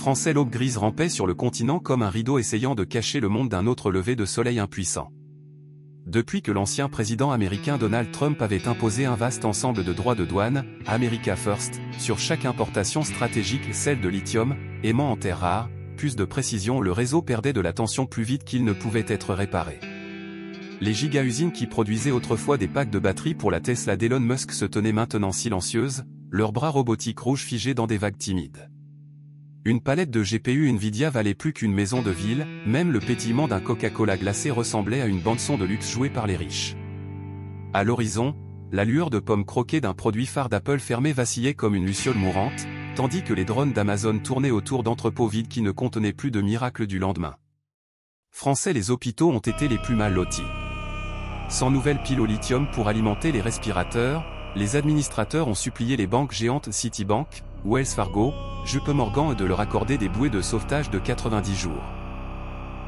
Français. L'aube grise rampait sur le continent comme un rideau essayant de cacher le monde d'un autre lever de soleil impuissant. Depuis que l'ancien président américain Donald Trump avait imposé un vaste ensemble de droits de douane, America First, sur chaque importation stratégique, celle de lithium, aimant en terres rares, plus de précision, le réseau perdait de la tension plus vite qu'il ne pouvait être réparé. Les giga-usines qui produisaient autrefois des packs de batteries pour la Tesla d'Elon Musk se tenaient maintenant silencieuses, leurs bras robotiques rouges figés dans des vagues timides. Une palette de GPU Nvidia valait plus qu'une maison de ville, même le pétillement d'un Coca-Cola glacé ressemblait à une bande-son de luxe jouée par les riches. À l'horizon, la lueur de pomme croquée d'un produit phare d'Apple fermé vacillait comme une luciole mourante, tandis que les drones d'Amazon tournaient autour d'entrepôts vides qui ne contenaient plus de miracles du lendemain. Français, les hôpitaux ont été les plus mal lotis. Sans nouvelles piles au lithium pour alimenter les respirateurs, les administrateurs ont supplié les banques géantes Citibank, Wells Fargo, JP Morgan de leur accorder des bouées de sauvetage de 90 jours.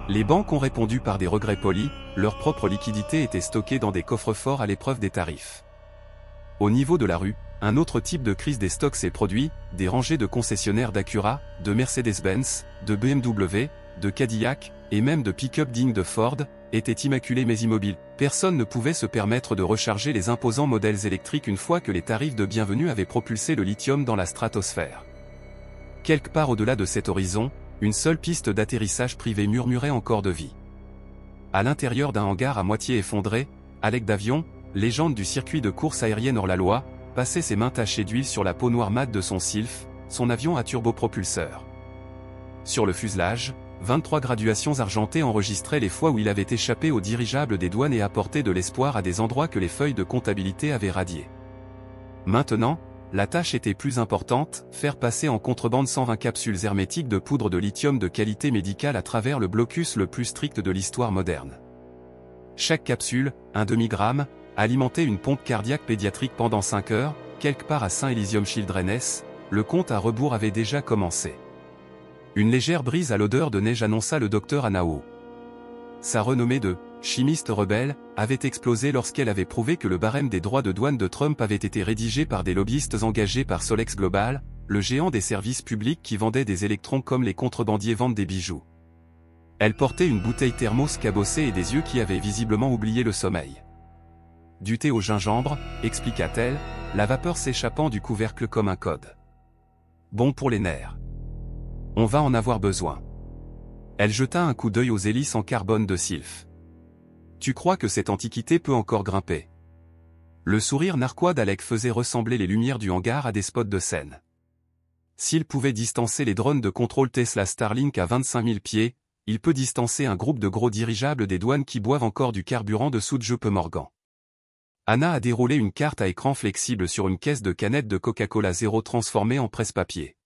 Les banques ont répondu par des regrets polis, leur propre liquidité était stockée dans des coffres-forts à l'épreuve des tarifs. Au niveau de la rue, un autre type de crise des stocks s'est produit, des rangées de concessionnaires d'Acura, de Mercedes-Benz, de BMW, de Cadillac, et même de pick-up dignes de Ford, étaient immaculés mais immobiles. Personne ne pouvait se permettre de recharger les imposants modèles électriques une fois que les tarifs de bienvenue avaient propulsé le lithium dans la stratosphère. Quelque part au-delà de cet horizon, une seule piste d'atterrissage privée murmurait encore de vie. À l'intérieur d'un hangar à moitié effondré, Alec Davion, légende du circuit de course aérienne hors-la-loi, passait ses mains tachées d'huile sur la peau noire mate de son Sylph, son avion à turbopropulseur. Sur le fuselage, 23 graduations argentées enregistraient les fois où il avait échappé aux dirigeables des douanes et apporté de l'espoir à des endroits que les feuilles de comptabilité avaient radiés. Maintenant, la tâche était plus importante, faire passer en contrebande 120 capsules hermétiques de poudre de lithium de qualité médicale à travers le blocus le plus strict de l'histoire moderne. Chaque capsule, un demi-gramme, alimentait une pompe cardiaque pédiatrique pendant 5 heures, quelque part à Saint Elysium Children's, le compte à rebours avait déjà commencé. Une légère brise à l'odeur de neige annonça le docteur Anao. Sa renommée de « chimiste rebelle » avait explosé lorsqu'elle avait prouvé que le barème des droits de douane de Trump avait été rédigé par des lobbyistes engagés par Solex Global, le géant des services publics qui vendait des électrons comme les contrebandiers vendent des bijoux. Elle portait une bouteille thermos cabossée et des yeux qui avaient visiblement oublié le sommeil. Du thé au gingembre, expliqua-t-elle, la vapeur s'échappant du couvercle comme un code. Bon pour les nerfs. On va en avoir besoin. Elle jeta un coup d'œil aux hélices en carbone de Sylph. Tu crois que cette antiquité peut encore grimper? Le sourire narquois d'Alec faisait ressembler les lumières du hangar à des spots de scène. S'il pouvait distancer les drones de contrôle Tesla Starlink à 25 000 pieds, il peut distancer un groupe de gros dirigeables des douanes qui boivent encore du carburant dessous de JP Morgan. Anna a déroulé une carte à écran flexible sur une caisse de canettes de Coca-Cola Zéro transformée en presse-papier.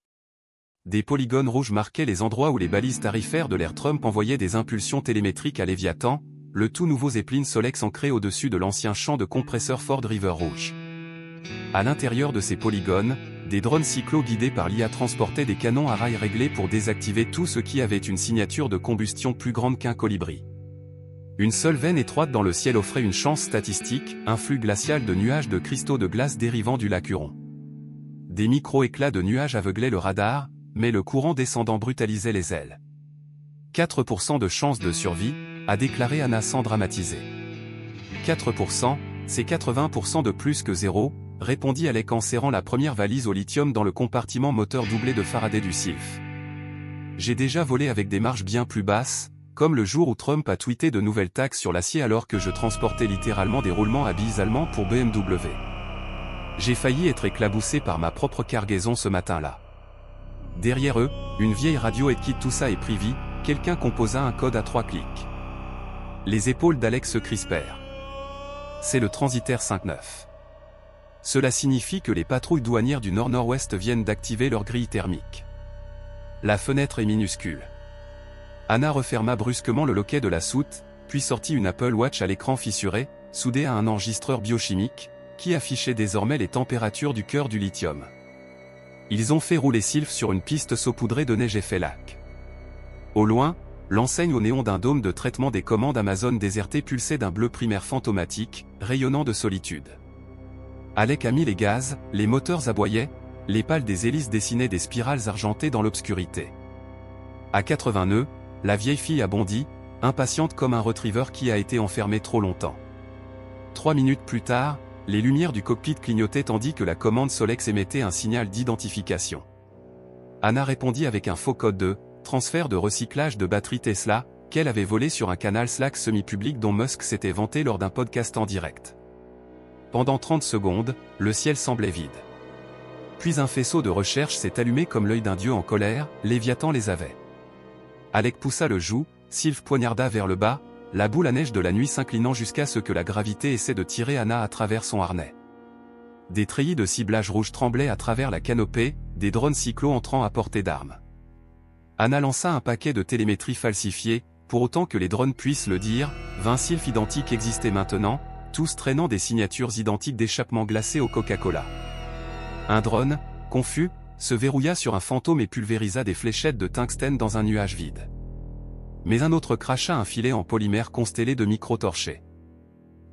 Des polygones rouges marquaient les endroits où les balises tarifaires de l'Air Trump envoyaient des impulsions télémétriques à Léviathan, le tout nouveau Zeppelin Solex ancré au-dessus de l'ancien champ de compresseur Ford River Rouge. À l'intérieur de ces polygones, des drones cyclo guidés par l'IA transportaient des canons à rails réglés pour désactiver tout ce qui avait une signature de combustion plus grande qu'un colibri. Une seule veine étroite dans le ciel offrait une chance statistique, un flux glacial de nuages de cristaux de glace dérivant du lac Huron. Des micro-éclats de nuages aveuglaient le radar, mais le courant descendant brutalisait les ailes. 4% de chance de survie, a déclaré Anna sans dramatiser. 4%, c'est 80% de plus que zéro, répondit Alec en serrant la première valise au lithium dans le compartiment moteur doublé de Faraday du Sylph. J'ai déjà volé avec des marges bien plus basses, comme le jour où Trump a tweeté de nouvelles taxes sur l'acier alors que je transportais littéralement des roulements à billes allemands pour BMW. J'ai failli être éclaboussé par ma propre cargaison ce matin-là. Derrière eux, une vieille radio et quitte tout ça et Privy, quelqu'un composa un code à 3 clics. Les épaules d'Alex se crispèrent. C'est le transitaire 59. Cela signifie que les patrouilles douanières du nord-nord-ouest viennent d'activer leur grille thermique. La fenêtre est minuscule. Anna referma brusquement le loquet de la soute, puis sortit une Apple Watch à l'écran fissuré, soudé à un enregistreur biochimique, qui affichait désormais les températures du cœur du lithium. Ils ont fait rouler Sylph sur une piste saupoudrée de neige effet lac. Au loin, l'enseigne au néon d'un dôme de traitement des commandes Amazon déserté pulsait d'un bleu primaire fantomatique, rayonnant de solitude. Alec a mis les gaz, les moteurs aboyaient, les pales des hélices dessinaient des spirales argentées dans l'obscurité. À 80 nœuds, la vieille fille a bondi, impatiente comme un retriever qui a été enfermé trop longtemps. 3 minutes plus tard, les lumières du cockpit clignotaient tandis que la commande Solex émettait un signal d'identification. Anna répondit avec un faux code de « transfert de recyclage de batterie Tesla » qu'elle avait volé sur un canal Slack semi-public dont Musk s'était vanté lors d'un podcast en direct. Pendant 30 secondes, le ciel semblait vide. Puis un faisceau de recherche s'est allumé comme l'œil d'un dieu en colère, Léviathan les avait. Alec poussa le joug, Sylve poignarda vers le bas, la boule à neige de la nuit s'inclinant jusqu'à ce que la gravité essaie de tirer Anna à travers son harnais. Des treillis de ciblage rouge tremblaient à travers la canopée, des drones cyclos entrant à portée d'armes. Anna lança un paquet de télémétrie falsifié, pour autant que les drones puissent le dire, 20 sylphes identiques existaient maintenant, tous traînant des signatures identiques d'échappement glacé au Coca-Cola. Un drone, confus, se verrouilla sur un fantôme et pulvérisa des fléchettes de tungstène dans un nuage vide. Mais un autre cracha un filet en polymère constellé de micro-torchés.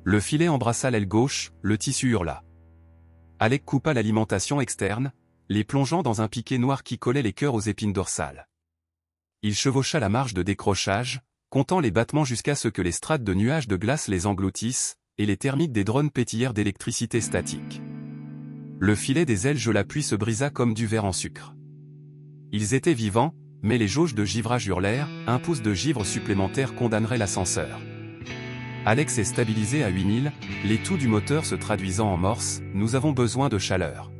Le filet embrassa l'aile gauche, le tissu hurla. Alec coupa l'alimentation externe, les plongeant dans un piquet noir qui collait les cœurs aux épines dorsales. Il chevaucha la marge de décrochage, comptant les battements jusqu'à ce que les strates de nuages de glace les engloutissent, et les thermiques des drones pétillèrent d'électricité statique. Le filet des ailes gelat puis se brisa comme du verre en sucre. Ils étaient vivants, mais les jauges de givrage hurlèrent, un pouce de givre supplémentaire condamnerait l'ascenseur. Alex est stabilisé à 8000, les toux du moteur se traduisant en morse, nous avons besoin de chaleur.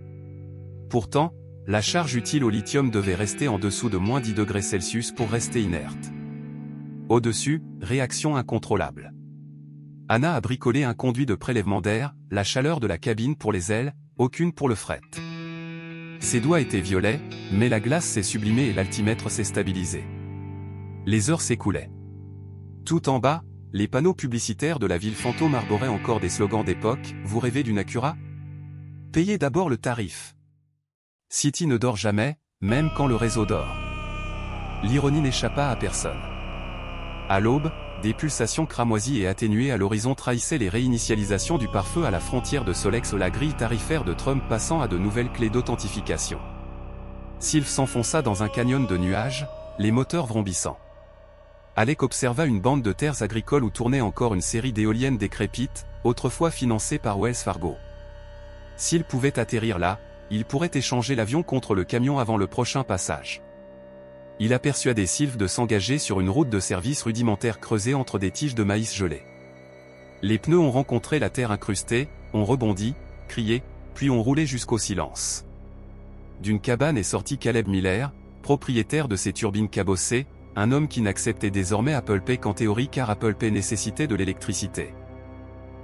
Pourtant, la charge utile au lithium devait rester en dessous de -10 degrés Celsius pour rester inerte. Au-dessus, réaction incontrôlable. Anna a bricolé un conduit de prélèvement d'air, la chaleur de la cabine pour les ailes, aucune pour le fret. Ses doigts étaient violets, mais la glace s'est sublimée et l'altimètre s'est stabilisé. Les heures s'écoulaient. Tout en bas, les panneaux publicitaires de la ville fantôme arboraient encore des slogans d'époque, vous rêvez d'une Acura? Payez d'abord le tarif. City ne dort jamais, même quand le réseau dort. L'ironie n'échappa à personne. À l'aube, des pulsations cramoisies et atténuées à l'horizon trahissaient les réinitialisations du pare-feu à la frontière de Solex, la grille tarifaire de Trump passant à de nouvelles clés d'authentification. Sylve s'enfonça dans un canyon de nuages, les moteurs vrombissant. Alec observa une bande de terres agricoles où tournait encore une série d'éoliennes décrépites, autrefois financées par Wells Fargo. S'il pouvait atterrir là, il pourrait échanger l'avion contre le camion avant le prochain passage. Il a persuadé Sylve de s'engager sur une route de service rudimentaire creusée entre des tiges de maïs gelées. Les pneus ont rencontré la terre incrustée, ont rebondi, crié, puis ont roulé jusqu'au silence. D'une cabane est sorti Caleb Miller, propriétaire de ces turbines cabossées, un homme qui n'acceptait désormais Apple Pay qu'en théorie car Apple Pay nécessitait de l'électricité.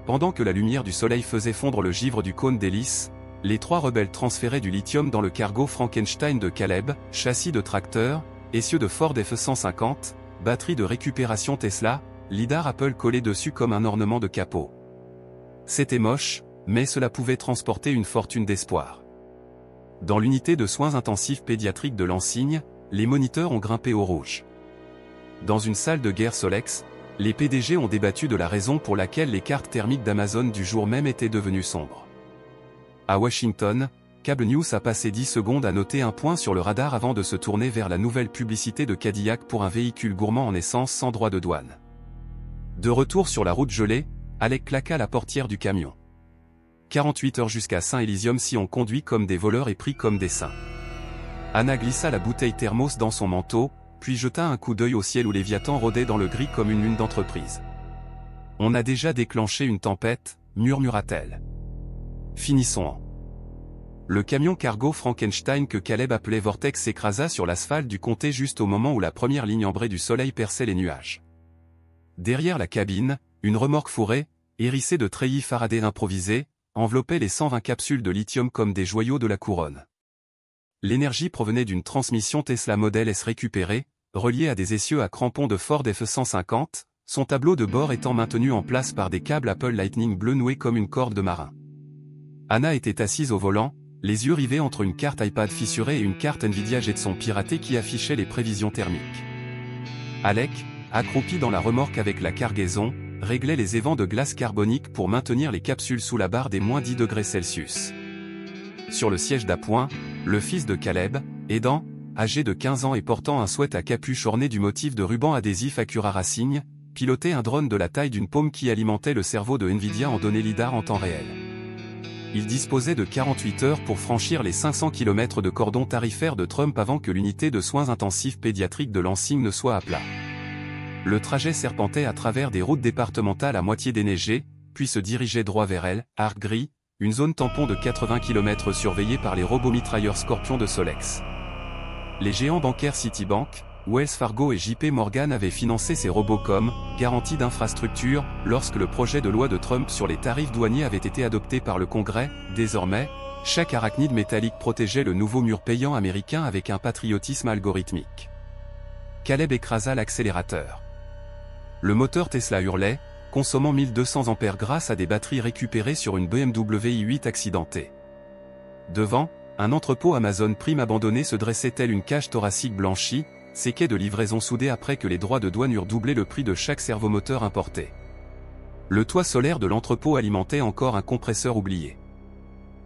Pendant que la lumière du soleil faisait fondre le givre du cône d'hélice, les trois rebelles transféraient du lithium dans le cargo Frankenstein de Caleb, châssis de tracteur, essieux de Ford F-150, batterie de récupération Tesla, lidar Apple collé dessus comme un ornement de capot. C'était moche, mais cela pouvait transporter une fortune d'espoir. Dans l'unité de soins intensifs pédiatriques de Lansigne, les moniteurs ont grimpé au rouge. Dans une salle de guerre Solex, les PDG ont débattu de la raison pour laquelle les cartes thermiques d'Amazon du jour même étaient devenues sombres. À Washington, Cable News a passé 10 secondes à noter un point sur le radar avant de se tourner vers la nouvelle publicité de Cadillac pour un véhicule gourmand en essence sans droit de douane. De retour sur la route gelée, Alec claqua la portière du camion. 48 heures jusqu'à Saint-Elysium si on conduit comme des voleurs et pris comme des saints. Anna glissa la bouteille thermos dans son manteau, puis jeta un coup d'œil au ciel où Léviathan rôdait dans le gris comme une lune d'entreprise. On a déjà déclenché une tempête, murmura-t-elle. Finissons-en. Le camion cargo Frankenstein que Caleb appelait Vortex s'écrasa sur l'asphalte du comté juste au moment où la première ligne ambrée du soleil perçait les nuages. Derrière la cabine, une remorque fourrée, hérissée de treillis Faraday improvisés, enveloppait les 120 capsules de lithium comme des joyaux de la couronne. L'énergie provenait d'une transmission Tesla Model S récupérée, reliée à des essieux à crampons de Ford F-150, son tableau de bord étant maintenu en place par des câbles Apple Lightning bleu noués comme une corde de marin. Anna était assise au volant, les yeux rivés entre une carte iPad fissurée et une carte Nvidia Jetson piratée qui affichait les prévisions thermiques. Alec, accroupi dans la remorque avec la cargaison, réglait les évents de glace carbonique pour maintenir les capsules sous la barre des -10 degrés Celsius. Sur le siège d'appoint, le fils de Caleb, aidant, âgé de 15 ans et portant un sweat à capuche orné du motif de ruban adhésif Acura Racing, pilotait un drone de la taille d'une paume qui alimentait le cerveau de Nvidia en données lidar en temps réel. Il disposait de 48 heures pour franchir les 500 km de cordon tarifaire de Trump avant que l'unité de soins intensifs pédiatriques de Lansing ne soit à plat. Le trajet serpentait à travers des routes départementales à moitié déneigées, puis se dirigeait droit vers elle, Arc Gris, une zone tampon de 80 km surveillée par les robots mitrailleurs Scorpion de Solex. Les géants bancaires Citibank, Wells Fargo et JP Morgan avaient financé ces robots comme garantie d'infrastructure lorsque le projet de loi de Trump sur les tarifs douaniers avait été adopté par le Congrès. Désormais, chaque arachnide métallique protégeait le nouveau mur payant américain avec un patriotisme algorithmique. Caleb écrasa l'accélérateur. Le moteur Tesla hurlait, consommant 1200 ampères grâce à des batteries récupérées sur une BMW i8 accidentée. Devant, un entrepôt Amazon Prime abandonné se dressait tel une cage thoracique blanchie, ses quais de livraison soudés après que les droits de douane eurent doublé le prix de chaque servomoteur importé. Le toit solaire de l'entrepôt alimentait encore un compresseur oublié.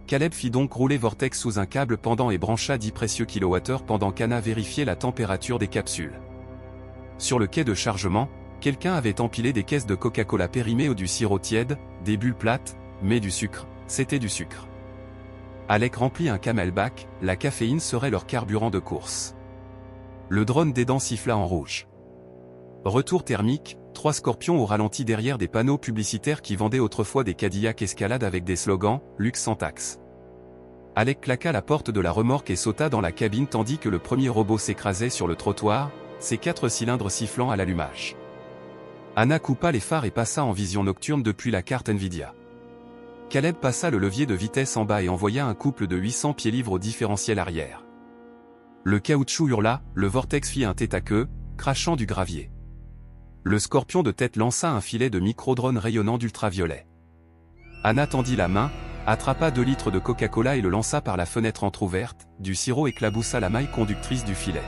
Caleb fit donc rouler Vortex sous un câble pendant et brancha 10 précieux kWh pendant qu'Anna vérifiait la température des capsules. Sur le quai de chargement, quelqu'un avait empilé des caisses de Coca-Cola périmées ou du sirop tiède, des bulles plates, mais du sucre, c'était du sucre. Alec remplit un Camelback, la caféine serait leur carburant de course. Le drone d'aidant siffla en rouge. Retour thermique, 3 scorpions au ralenti derrière des panneaux publicitaires qui vendaient autrefois des Cadillac Escalade avec des slogans « Luxe sans taxe ». Alec claqua la porte de la remorque et sauta dans la cabine tandis que le premier robot s'écrasait sur le trottoir, ses 4 cylindres sifflant à l'allumage. Anna coupa les phares et passa en vision nocturne depuis la carte Nvidia. Caleb passa le levier de vitesse en bas et envoya un couple de 800 pieds-livres au différentiel arrière. Le caoutchouc hurla, le Vortex fit un tête-à-queue, crachant du gravier. Le scorpion de tête lança un filet de micro-drone rayonnant d'ultraviolet. Anna tendit la main, attrapa 2 litres de Coca-Cola et le lança par la fenêtre entr'ouverte, du sirop éclaboussa la maille conductrice du filet.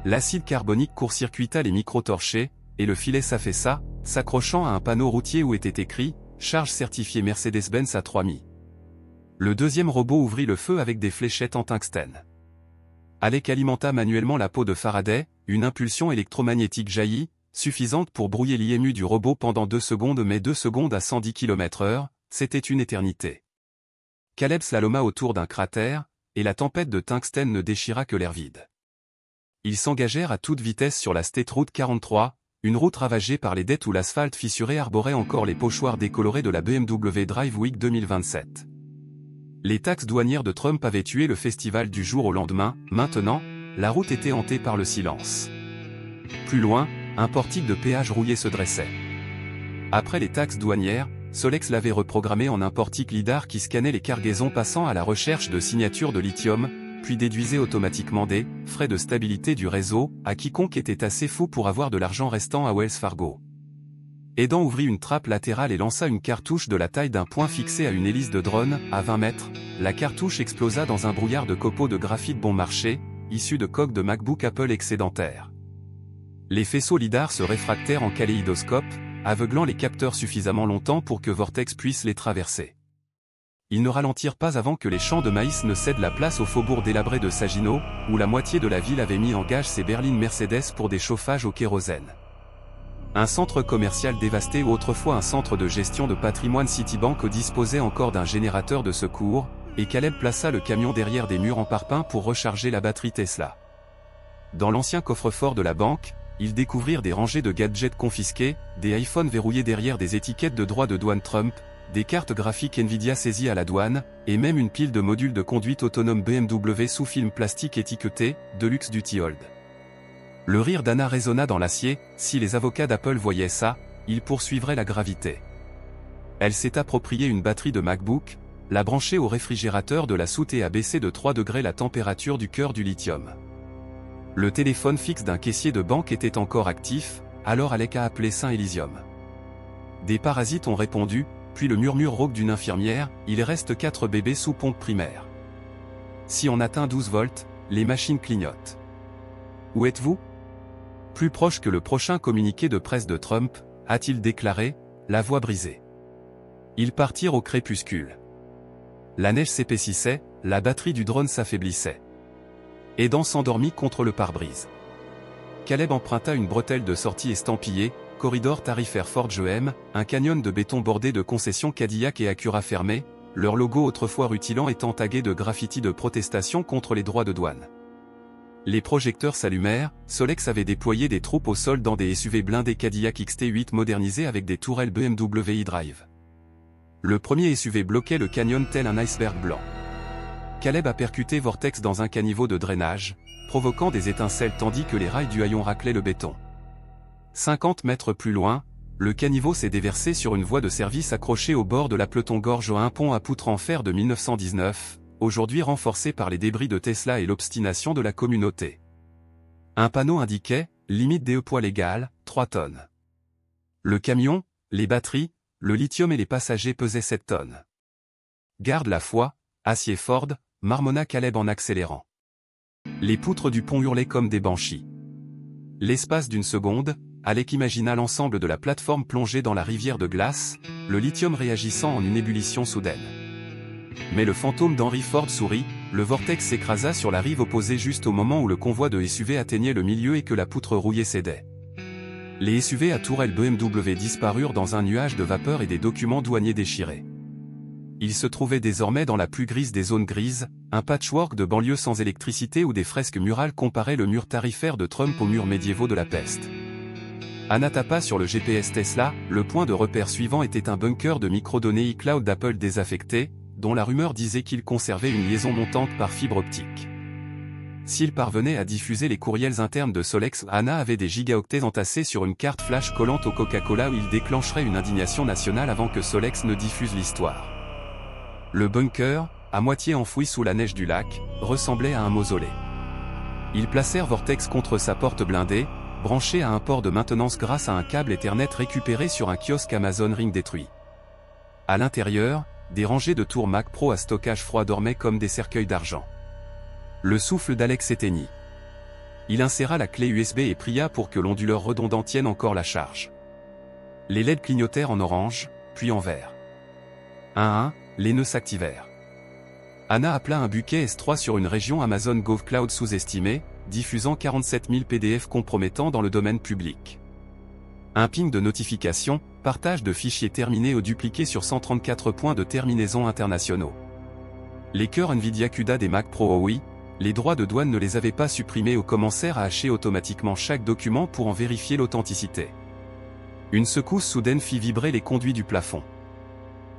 L'acide carbonique court-circuita les micro-torchés, et le filet s'affaissa, s'accrochant à un panneau routier où était écrit « Charge certifiée Mercedes-Benz à 3000 ». Le deuxième robot ouvrit le feu avec des fléchettes en tungstène. Alec alimenta manuellement la peau de Faraday, une impulsion électromagnétique jaillit, suffisante pour brouiller l'IMU du robot pendant 2 secondes mais 2 secondes à 110 km/h, c'était une éternité. Caleb slaloma autour d'un cratère, et la tempête de tungstène ne déchira que l'air vide. Ils s'engagèrent à toute vitesse sur la State Route 43, une route ravagée par les dettes où l'asphalte fissuré arborait encore les pochoirs décolorés de la BMW Drive Week 2027. Les taxes douanières de Trump avaient tué le festival du jour au lendemain, maintenant, la route était hantée par le silence. Plus loin, un portique de péage rouillé se dressait. Après les taxes douanières, Solex l'avait reprogrammé en un portique lidar qui scannait les cargaisons passant à la recherche de signatures de lithium, puis déduisait automatiquement des frais de stabilité du réseau à quiconque était assez fou pour avoir de l'argent restant à Wells Fargo. Aidant ouvrit une trappe latérale et lança une cartouche de la taille d'un point fixée à une hélice de drone, à 20 mètres, la cartouche explosa dans un brouillard de copeaux de graphite bon marché, issus de coques de MacBook Apple excédentaires. Les faisceaux lidar se réfractèrent en kaléidoscope, aveuglant les capteurs suffisamment longtemps pour que Vortex puisse les traverser. Ils ne ralentirent pas avant que les champs de maïs ne cèdent la place au faubourg délabré de Saginaw, où la moitié de la ville avait mis en gage ses berlines Mercedes pour des chauffages au kérosène. Un centre commercial dévasté ou autrefois un centre de gestion de patrimoine Citibank disposait encore d'un générateur de secours, et Caleb plaça le camion derrière des murs en parpaing pour recharger la batterie Tesla. Dans l'ancien coffre-fort de la banque, ils découvrirent des rangées de gadgets confisqués, des iPhones verrouillés derrière des étiquettes de droits de douane Trump, des cartes graphiques Nvidia saisies à la douane, et même une pile de modules de conduite autonome BMW sous film plastique étiqueté « Deluxe Duty Hold ». Le rire d'Anna résonna dans l'acier, si les avocats d'Apple voyaient ça, ils poursuivraient la gravité. Elle s'est appropriée une batterie de MacBook, l'a branchée au réfrigérateur de la soute et a baissé de 3 degrés la température du cœur du lithium. Le téléphone fixe d'un caissier de banque était encore actif, alors Alec a appelé Saint Elysium. Des parasites ont répondu, puis le murmure rauque d'une infirmière, il reste 4 bébés sous pompe primaire. Si on atteint 12 volts, les machines clignotent. Où êtes-vous ? Plus proche que le prochain communiqué de presse de Trump, a-t-il déclaré, la voix brisée. Ils partirent au crépuscule. La neige s'épaississait, la batterie du drone s'affaiblissait. Aidant s'endormit contre le pare-brise. Caleb emprunta une bretelle de sortie estampillée, corridor tarifaire Ford GM, un canyon de béton bordé de concessions Cadillac et Acura fermées, leur logo autrefois rutilant étant tagué de graffitis de protestation contre les droits de douane. Les projecteurs s'allumèrent, Solex avait déployé des troupes au sol dans des SUV blindés Cadillac XT8 modernisés avec des tourelles BMW iDrive. Le premier SUV bloquait le canyon tel un iceberg blanc. Caleb a percuté Vortex dans un caniveau de drainage, provoquant des étincelles tandis que les rails du haillon raclaient le béton. 50 mètres plus loin, le caniveau s'est déversé sur une voie de service accrochée au bord de la Peloton-Gorge à un pont à poutres en fer de 1919, aujourd'hui renforcé par les débris de Tesla et l'obstination de la communauté. Un panneau indiquait « Limite DE poids légal, 3 tonnes ». Le camion, les batteries, le lithium et les passagers pesaient 7 tonnes. Garde la foi, acier Ford, marmonna Caleb en accélérant. Les poutres du pont hurlaient comme des banshees. L'espace d'une seconde, Alec imagina l'ensemble de la plateforme plongée dans la rivière de glace, le lithium réagissant en une ébullition soudaine. Mais le fantôme d'Henry Ford sourit, le vortex s'écrasa sur la rive opposée juste au moment où le convoi de SUV atteignait le milieu et que la poutre rouillée cédait. Les SUV à tourelles BMW disparurent dans un nuage de vapeur et des documents douaniers déchirés. Ils se trouvaient désormais dans la plus grise des zones grises, un patchwork de banlieues sans électricité où des fresques murales comparaient le mur tarifaire de Trump aux murs médiévaux de la peste. Anna tapa sur le GPS Tesla, le point de repère suivant était un bunker de microdonnées iCloud d'Apple désaffecté, dont la rumeur disait qu'il conservait une liaison montante par fibre optique. S'il parvenait à diffuser les courriels internes de Solex, Anna avait des gigaoctets entassés sur une carte flash collante au Coca-Cola où il déclencherait une indignation nationale avant que Solex ne diffuse l'histoire. Le bunker, à moitié enfoui sous la neige du lac, ressemblait à un mausolée. Ils placèrent Vortex contre sa porte blindée, branchée à un port de maintenance grâce à un câble Ethernet récupéré sur un kiosque Amazon Ring détruit. À l'intérieur, des rangées de tours Mac Pro à stockage froid dormaient comme des cercueils d'argent. Le souffle d'Alex s'éteignit. Il inséra la clé USB et pria pour que l'onduleur redondant tienne encore la charge. Les LED clignotèrent en orange, puis en vert. Un à un, les nœuds s'activèrent. Anna appela un buquet S3 sur une région Amazon GovCloud sous-estimée, diffusant 47 000 PDF compromettants dans le domaine public. Un ping de notification, partage de fichiers terminés ou dupliqués sur 134 points de terminaison internationaux. Les cœurs Nvidia CUDA des Mac Pro oui, les droits de douane ne les avaient pas supprimés ou commencèrent à hacher automatiquement chaque document pour en vérifier l'authenticité. Une secousse soudaine fit vibrer les conduits du plafond.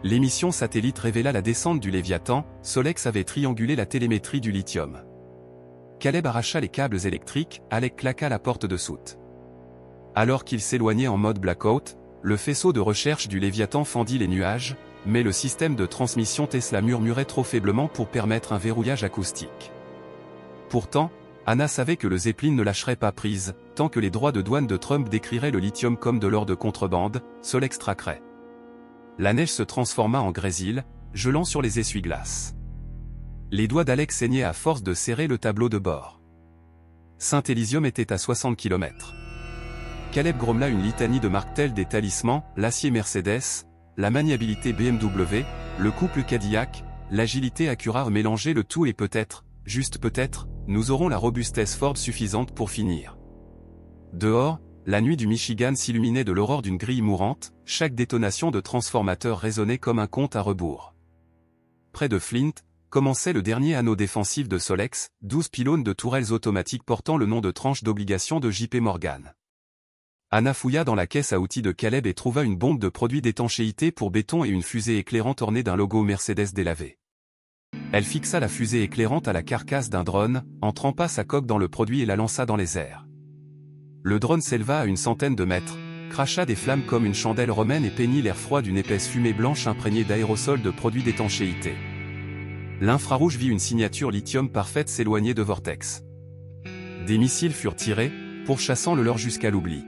L'émission satellite révéla la descente du Léviathan, Solex avait triangulé la télémétrie du lithium. Caleb arracha les câbles électriques, Alec claqua la porte de soute. Alors qu'il s'éloignait en mode blackout, le faisceau de recherche du Léviathan fendit les nuages, mais le système de transmission Tesla murmurait trop faiblement pour permettre un verrouillage acoustique. Pourtant, Anna savait que le Zeppelin ne lâcherait pas prise, tant que les droits de douane de Trump décriraient le lithium comme de l'or de contrebande, Solex traquerait. La neige se transforma en grésil, gelant sur les essuie-glaces. Les doigts d'Alex saignaient à force de serrer le tableau de bord. Saint-Élysium était à 60 km. Caleb grommela une litanie de marques telles des talismans, l'acier Mercedes, la maniabilité BMW, le couple Cadillac, l'agilité Acura mélanger le tout et peut-être, juste peut-être, nous aurons la robustesse Ford suffisante pour finir. Dehors, la nuit du Michigan s'illuminait de l'aurore d'une grille mourante, chaque détonation de transformateur résonnait comme un compte à rebours. Près de Flint, commençait le dernier anneau défensif de Solex, 12 pylônes de tourelles automatiques portant le nom de tranche d'obligation de JP Morgan. Anna fouilla dans la caisse à outils de Caleb et trouva une bombe de produits d'étanchéité pour béton et une fusée éclairante ornée d'un logo Mercedes délavé. Elle fixa la fusée éclairante à la carcasse d'un drone, en trempa sa coque dans le produit et la lança dans les airs. Le drone s'éleva à une centaine de mètres, cracha des flammes comme une chandelle romaine et peignit l'air froid d'une épaisse fumée blanche imprégnée d'aérosols de produits d'étanchéité. L'infrarouge vit une signature lithium parfaite s'éloigner de Vortex. Des missiles furent tirés, pourchassant le leur jusqu'à l'oubli.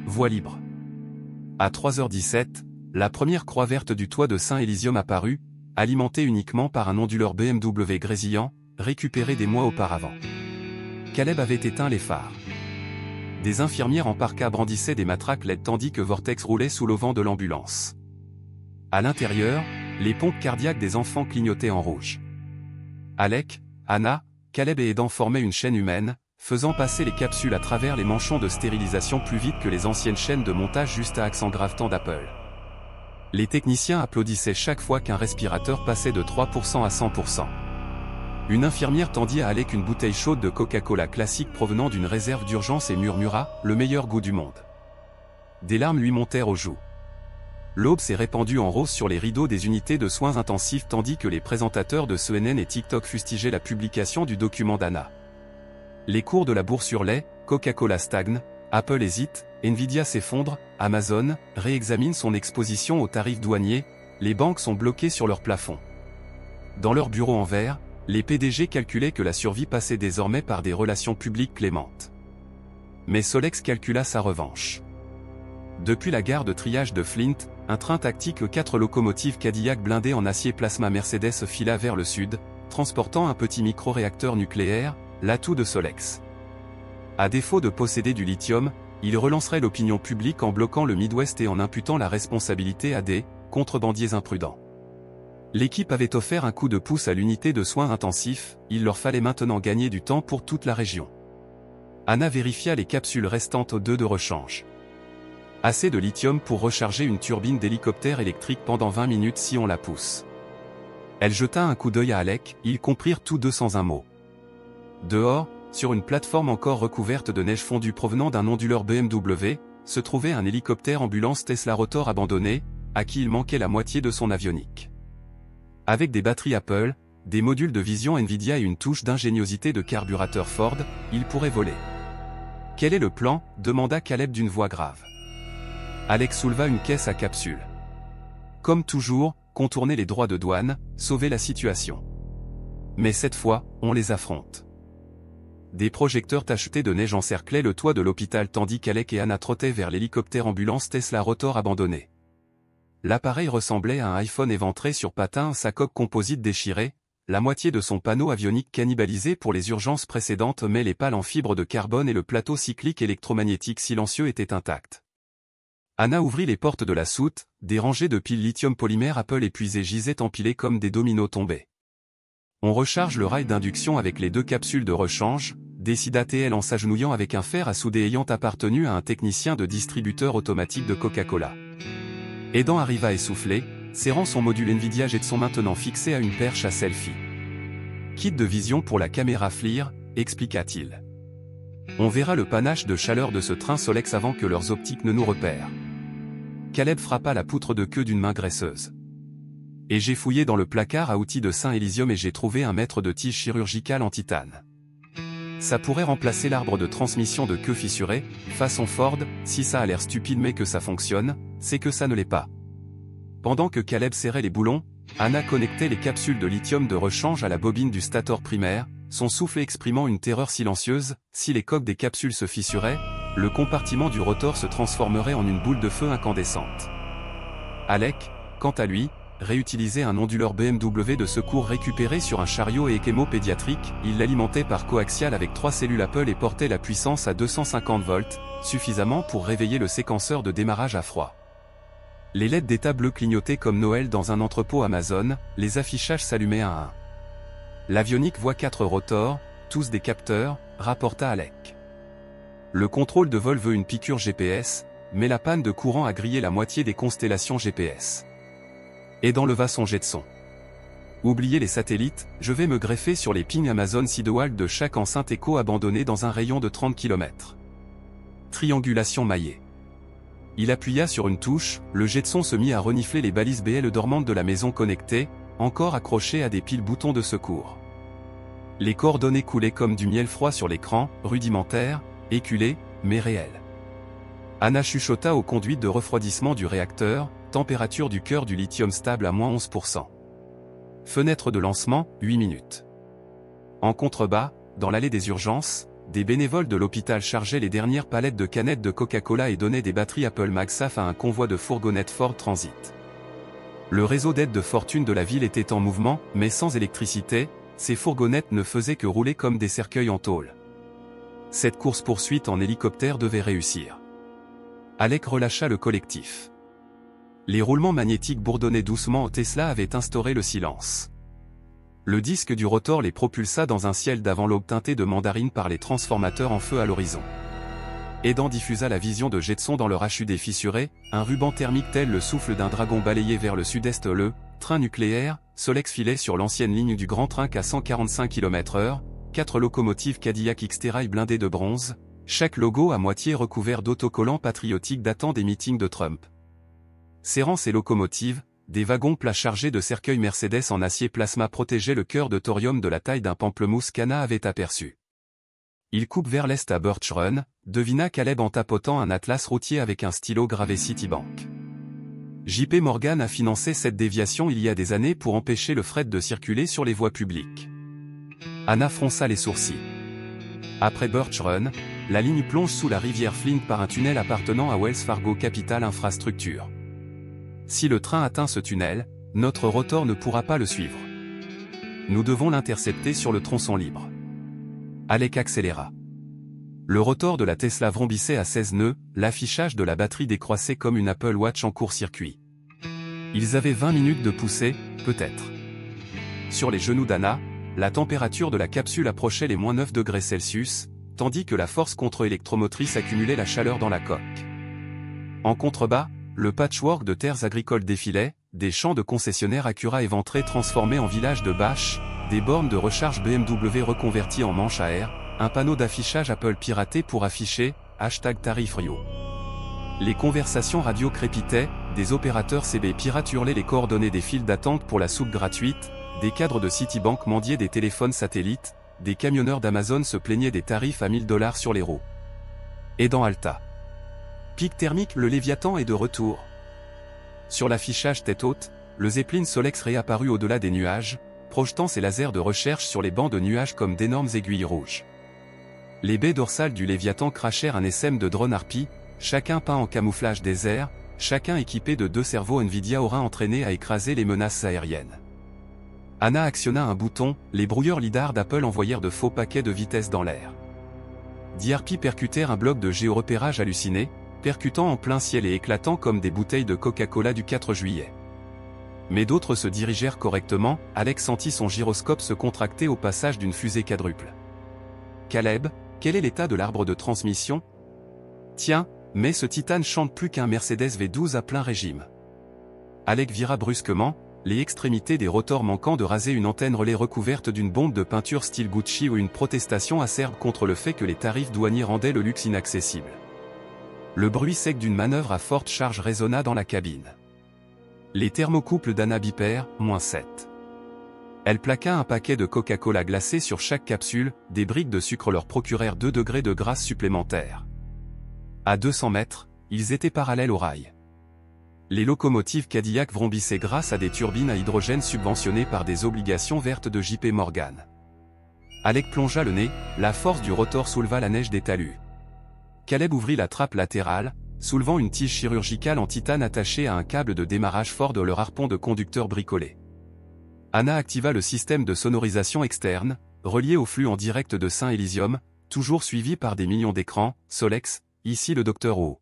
Voie libre. À 3h17, la première croix verte du toit de Saint-Élysium apparut, alimentée uniquement par un onduleur BMW grésillant, récupéré des mois auparavant. Caleb avait éteint les phares. Des infirmières en parka brandissaient des matraques LED tandis que Vortex roulait sous l'auvent de l'ambulance. À l'intérieur, les pompes cardiaques des enfants clignotaient en rouge. Alec, Anna, Caleb et Aidan formaient une chaîne humaine, faisant passer les capsules à travers les manchons de stérilisation plus vite que les anciennes chaînes de montage juste à accent gravetant d'Apple. Les techniciens applaudissaient chaque fois qu'un respirateur passait de 3% à 100%. Une infirmière tendit à Alec une bouteille chaude de Coca-Cola classique provenant d'une réserve d'urgence et murmura « le meilleur goût du monde ». Des larmes lui montèrent aux joues. L'aube s'est répandue en rose sur les rideaux des unités de soins intensifs tandis que les présentateurs de CNN et TikTok fustigeaient la publication du document d'Anna. Les cours de la bourse hurlaient, Coca-Cola stagne, Apple hésite, Nvidia s'effondre, Amazon réexamine son exposition aux tarifs douaniers, les banques sont bloquées sur leur plafond. Dans leurs bureaux en verre, les PDG calculaient que la survie passait désormais par des relations publiques clémentes. Mais Solex calcula sa revanche. Depuis la gare de triage de Flint, un train tactique aux 4 locomotives Cadillac blindées en acier plasma Mercedes fila vers le sud, transportant un petit micro-réacteur nucléaire, l'atout de Solex. À défaut de posséder du lithium, il relancerait l'opinion publique en bloquant le Midwest et en imputant la responsabilité à des contrebandiers imprudents. L'équipe avait offert un coup de pouce à l'unité de soins intensifs, il leur fallait maintenant gagner du temps pour toute la région. Anna vérifia les capsules restantes aux 2 de rechange. Assez de lithium pour recharger une turbine d'hélicoptère électrique pendant 20 minutes si on la pousse. Elle jeta un coup d'œil à Alec, ils comprirent tous deux sans un mot. Dehors, sur une plateforme encore recouverte de neige fondue provenant d'un onduleur BMW, se trouvait un hélicoptère ambulance Tesla Rotor abandonné, à qui il manquait la moitié de son avionique. Avec des batteries Apple, des modules de vision Nvidia et une touche d'ingéniosité de carburateur Ford, il pourrait voler. « Quel est le plan » demanda Caleb d'une voix grave. Alex souleva une caisse à capsules. Comme toujours, contourner les droits de douane, sauver la situation. Mais cette fois, on les affronte. Des projecteurs tachetés de neige encerclaient le toit de l'hôpital tandis qu'Alec et Anna trottaient vers l'hélicoptère ambulance Tesla Rotor abandonné. L'appareil ressemblait à un iPhone éventré sur patins, sa coque composite déchirée, la moitié de son panneau avionique cannibalisé pour les urgences précédentes mais les pales en fibre de carbone et le plateau cyclique électromagnétique silencieux étaient intacts. Anna ouvrit les portes de la soute, des rangées de piles lithium polymère Apple épuisées gisaient empilées comme des dominos tombés. On recharge le rail d'induction avec les 2 capsules de rechange, décida-t-elle en s'agenouillant avec un fer à souder ayant appartenu à un technicien de distributeur automatique de Coca-Cola. Aidan arriva essoufflé, serrant son module Nvidia Jetson maintenant fixé à une perche à selfie. Kit de vision pour la caméra FLIR, expliqua-t-il. On verra le panache de chaleur de ce train Solex avant que leurs optiques ne nous repèrent. Caleb frappa la poutre de queue d'une main graisseuse. Et j'ai fouillé dans le placard à outils de Saint-Elysium et j'ai trouvé un mètre de tige chirurgicale en titane. Ça pourrait remplacer l'arbre de transmission de queue fissurée, façon Ford, si ça a l'air stupide mais que ça fonctionne, c'est que ça ne l'est pas. Pendant que Caleb serrait les boulons, Anna connectait les capsules de lithium de rechange à la bobine du stator primaire, son souffle exprimant une terreur silencieuse, si les coques des capsules se fissuraient, le compartiment du rotor se transformerait en une boule de feu incandescente. Alec, quant à lui, réutilisait un onduleur BMW de secours récupéré sur un chariot et hémopédiatrique, il l'alimentait par coaxial avec 3 cellules Apple et portait la puissance à 250 volts, suffisamment pour réveiller le séquenceur de démarrage à froid. Les LED d'état bleu clignotaient comme Noël dans un entrepôt Amazon, les affichages s'allumaient un à un. L'avionique voit 4 rotors, tous des capteurs, rapporta Alec. Le contrôle de vol veut une piqûre GPS, mais la panne de courant a grillé la moitié des constellations GPS. Aidan leva son Jetson. Oubliez les satellites, je vais me greffer sur les pings Amazon Sidewalk de chaque enceinte éco abandonnée dans un rayon de 30 km. Triangulation maillée. Il appuya sur une touche, le Jetson se mit à renifler les balises BL dormantes de la maison connectée, encore accrochées à des piles boutons de secours. Les coordonnées coulaient comme du miel froid sur l'écran, rudimentaire, éculé, mais réel. Anna chuchota aux conduites de refroidissement du réacteur, température du cœur du lithium stable à moins 11%. Fenêtre de lancement, 8 minutes. En contrebas, dans l'allée des urgences, des bénévoles de l'hôpital chargeaient les dernières palettes de canettes de Coca-Cola et donnaient des batteries Apple MagSafe à un convoi de fourgonnettes Ford Transit. Le réseau d'aide de fortune de la ville était en mouvement, mais sans électricité, ces fourgonnettes ne faisaient que rouler comme des cercueils en tôle. Cette course-poursuite en hélicoptère devait réussir. Alec relâcha le collectif. Les roulements magnétiques bourdonnaient doucement. Tesla avait instauré le silence. Le disque du rotor les propulsa dans un ciel d'avant-l'aube teinté de mandarine par les transformateurs en feu à l'horizon. Edan diffusa la vision de Jetson dans leur HUD fissuré, un ruban thermique tel le souffle d'un dragon balayé vers le sud-est. Le train nucléaire, Solex filait sur l'ancienne ligne du Grand Trunk à 145 km/h, 4 locomotives Cadillac Xterrail blindées de bronze, chaque logo à moitié recouvert d'autocollants patriotiques datant des meetings de Trump. Serrant ces locomotives, des wagons plats chargés de cercueils Mercedes en acier plasma protégeaient le cœur de thorium de la taille d'un pamplemousse qu'Anna avait aperçu. Il coupe vers l'est à Birch Run, devina Caleb en tapotant un atlas routier avec un stylo gravé Citibank. JP Morgan a financé cette déviation il y a des années pour empêcher le fret de circuler sur les voies publiques. Anna fronça les sourcils. Après Birch Run, la ligne plonge sous la rivière Flint par un tunnel appartenant à Wells Fargo Capital Infrastructure. Si le train atteint ce tunnel, notre rotor ne pourra pas le suivre. Nous devons l'intercepter sur le tronçon libre. Alec accéléra. Le rotor de la Tesla vrombissait à 16 nœuds, l'affichage de la batterie décroissait comme une Apple Watch en court-circuit. Ils avaient 20 minutes de poussée, peut-être. Sur les genoux d'Anna, la température de la capsule approchait les -9 degrés Celsius, tandis que la force contre-électromotrice accumulait la chaleur dans la coque. En contrebas, le patchwork de terres agricoles défilait, des champs de concessionnaires Acura éventrés transformés en villages de bâches, des bornes de recharge BMW reconverties en manches à air, un panneau d'affichage Apple piraté pour afficher #tarif Rio. Les conversations radio crépitaient, des opérateurs CB pirates hurlaient les coordonnées des files d'attente pour la soupe gratuite, des cadres de Citibank mendiaient des téléphones satellites, des camionneurs d'Amazon se plaignaient des tarifs à 1000 $ sur les roues. Et dans Alta. Pic thermique, le Léviathan est de retour. Sur l'affichage tête haute, le Zeppelin Solex réapparut au-delà des nuages, projetant ses lasers de recherche sur les bancs de nuages comme d'énormes aiguilles rouges. Les baies dorsales du Léviathan crachèrent un essaim de drones harpies, chacun peint en camouflage désert, chacun équipé de 2 cerveaux Nvidia au rein entraînés à écraser les menaces aériennes. Anna actionna un bouton, les brouilleurs lidar d'Apple envoyèrent de faux paquets de vitesse dans l'air. 10 harpies percutèrent un bloc de géorepérage halluciné, percutant en plein ciel et éclatant comme des bouteilles de Coca-Cola du 4 juillet. Mais d'autres se dirigèrent correctement, Alex sentit son gyroscope se contracter au passage d'une fusée quadruple. Caleb, quel est l'état de l'arbre de transmission? Tiens, mais ce titane chante plus qu'un Mercedes V12 à plein régime. Alec vira brusquement, les extrémités des rotors manquant de raser une antenne relais recouverte d'une bombe de peinture style Gucci ou une protestation acerbe contre le fait que les tarifs douaniers rendaient le luxe inaccessible. Le bruit sec d'une manœuvre à forte charge résonna dans la cabine. Les thermocouples d'Anna bipèrent, -7. Elle plaqua un paquet de Coca-Cola glacé sur chaque capsule, des briques de sucre leur procurèrent 2 degrés de grâce supplémentaires. À 200 mètres, ils étaient parallèles au rail. Les locomotives Cadillac vrombissaient grâce à des turbines à hydrogène subventionnées par des obligations vertes de JP Morgan. Alec plongea le nez, la force du rotor souleva la neige des talus. Caleb ouvrit la trappe latérale, soulevant une tige chirurgicale en titane attachée à un câble de démarrage fort de leur harpon de conducteur bricolé. Anna activa le système de sonorisation externe, relié au flux en direct de Saint Elysium, toujours suivi par des millions d'écrans. Solex, ici le Dr O.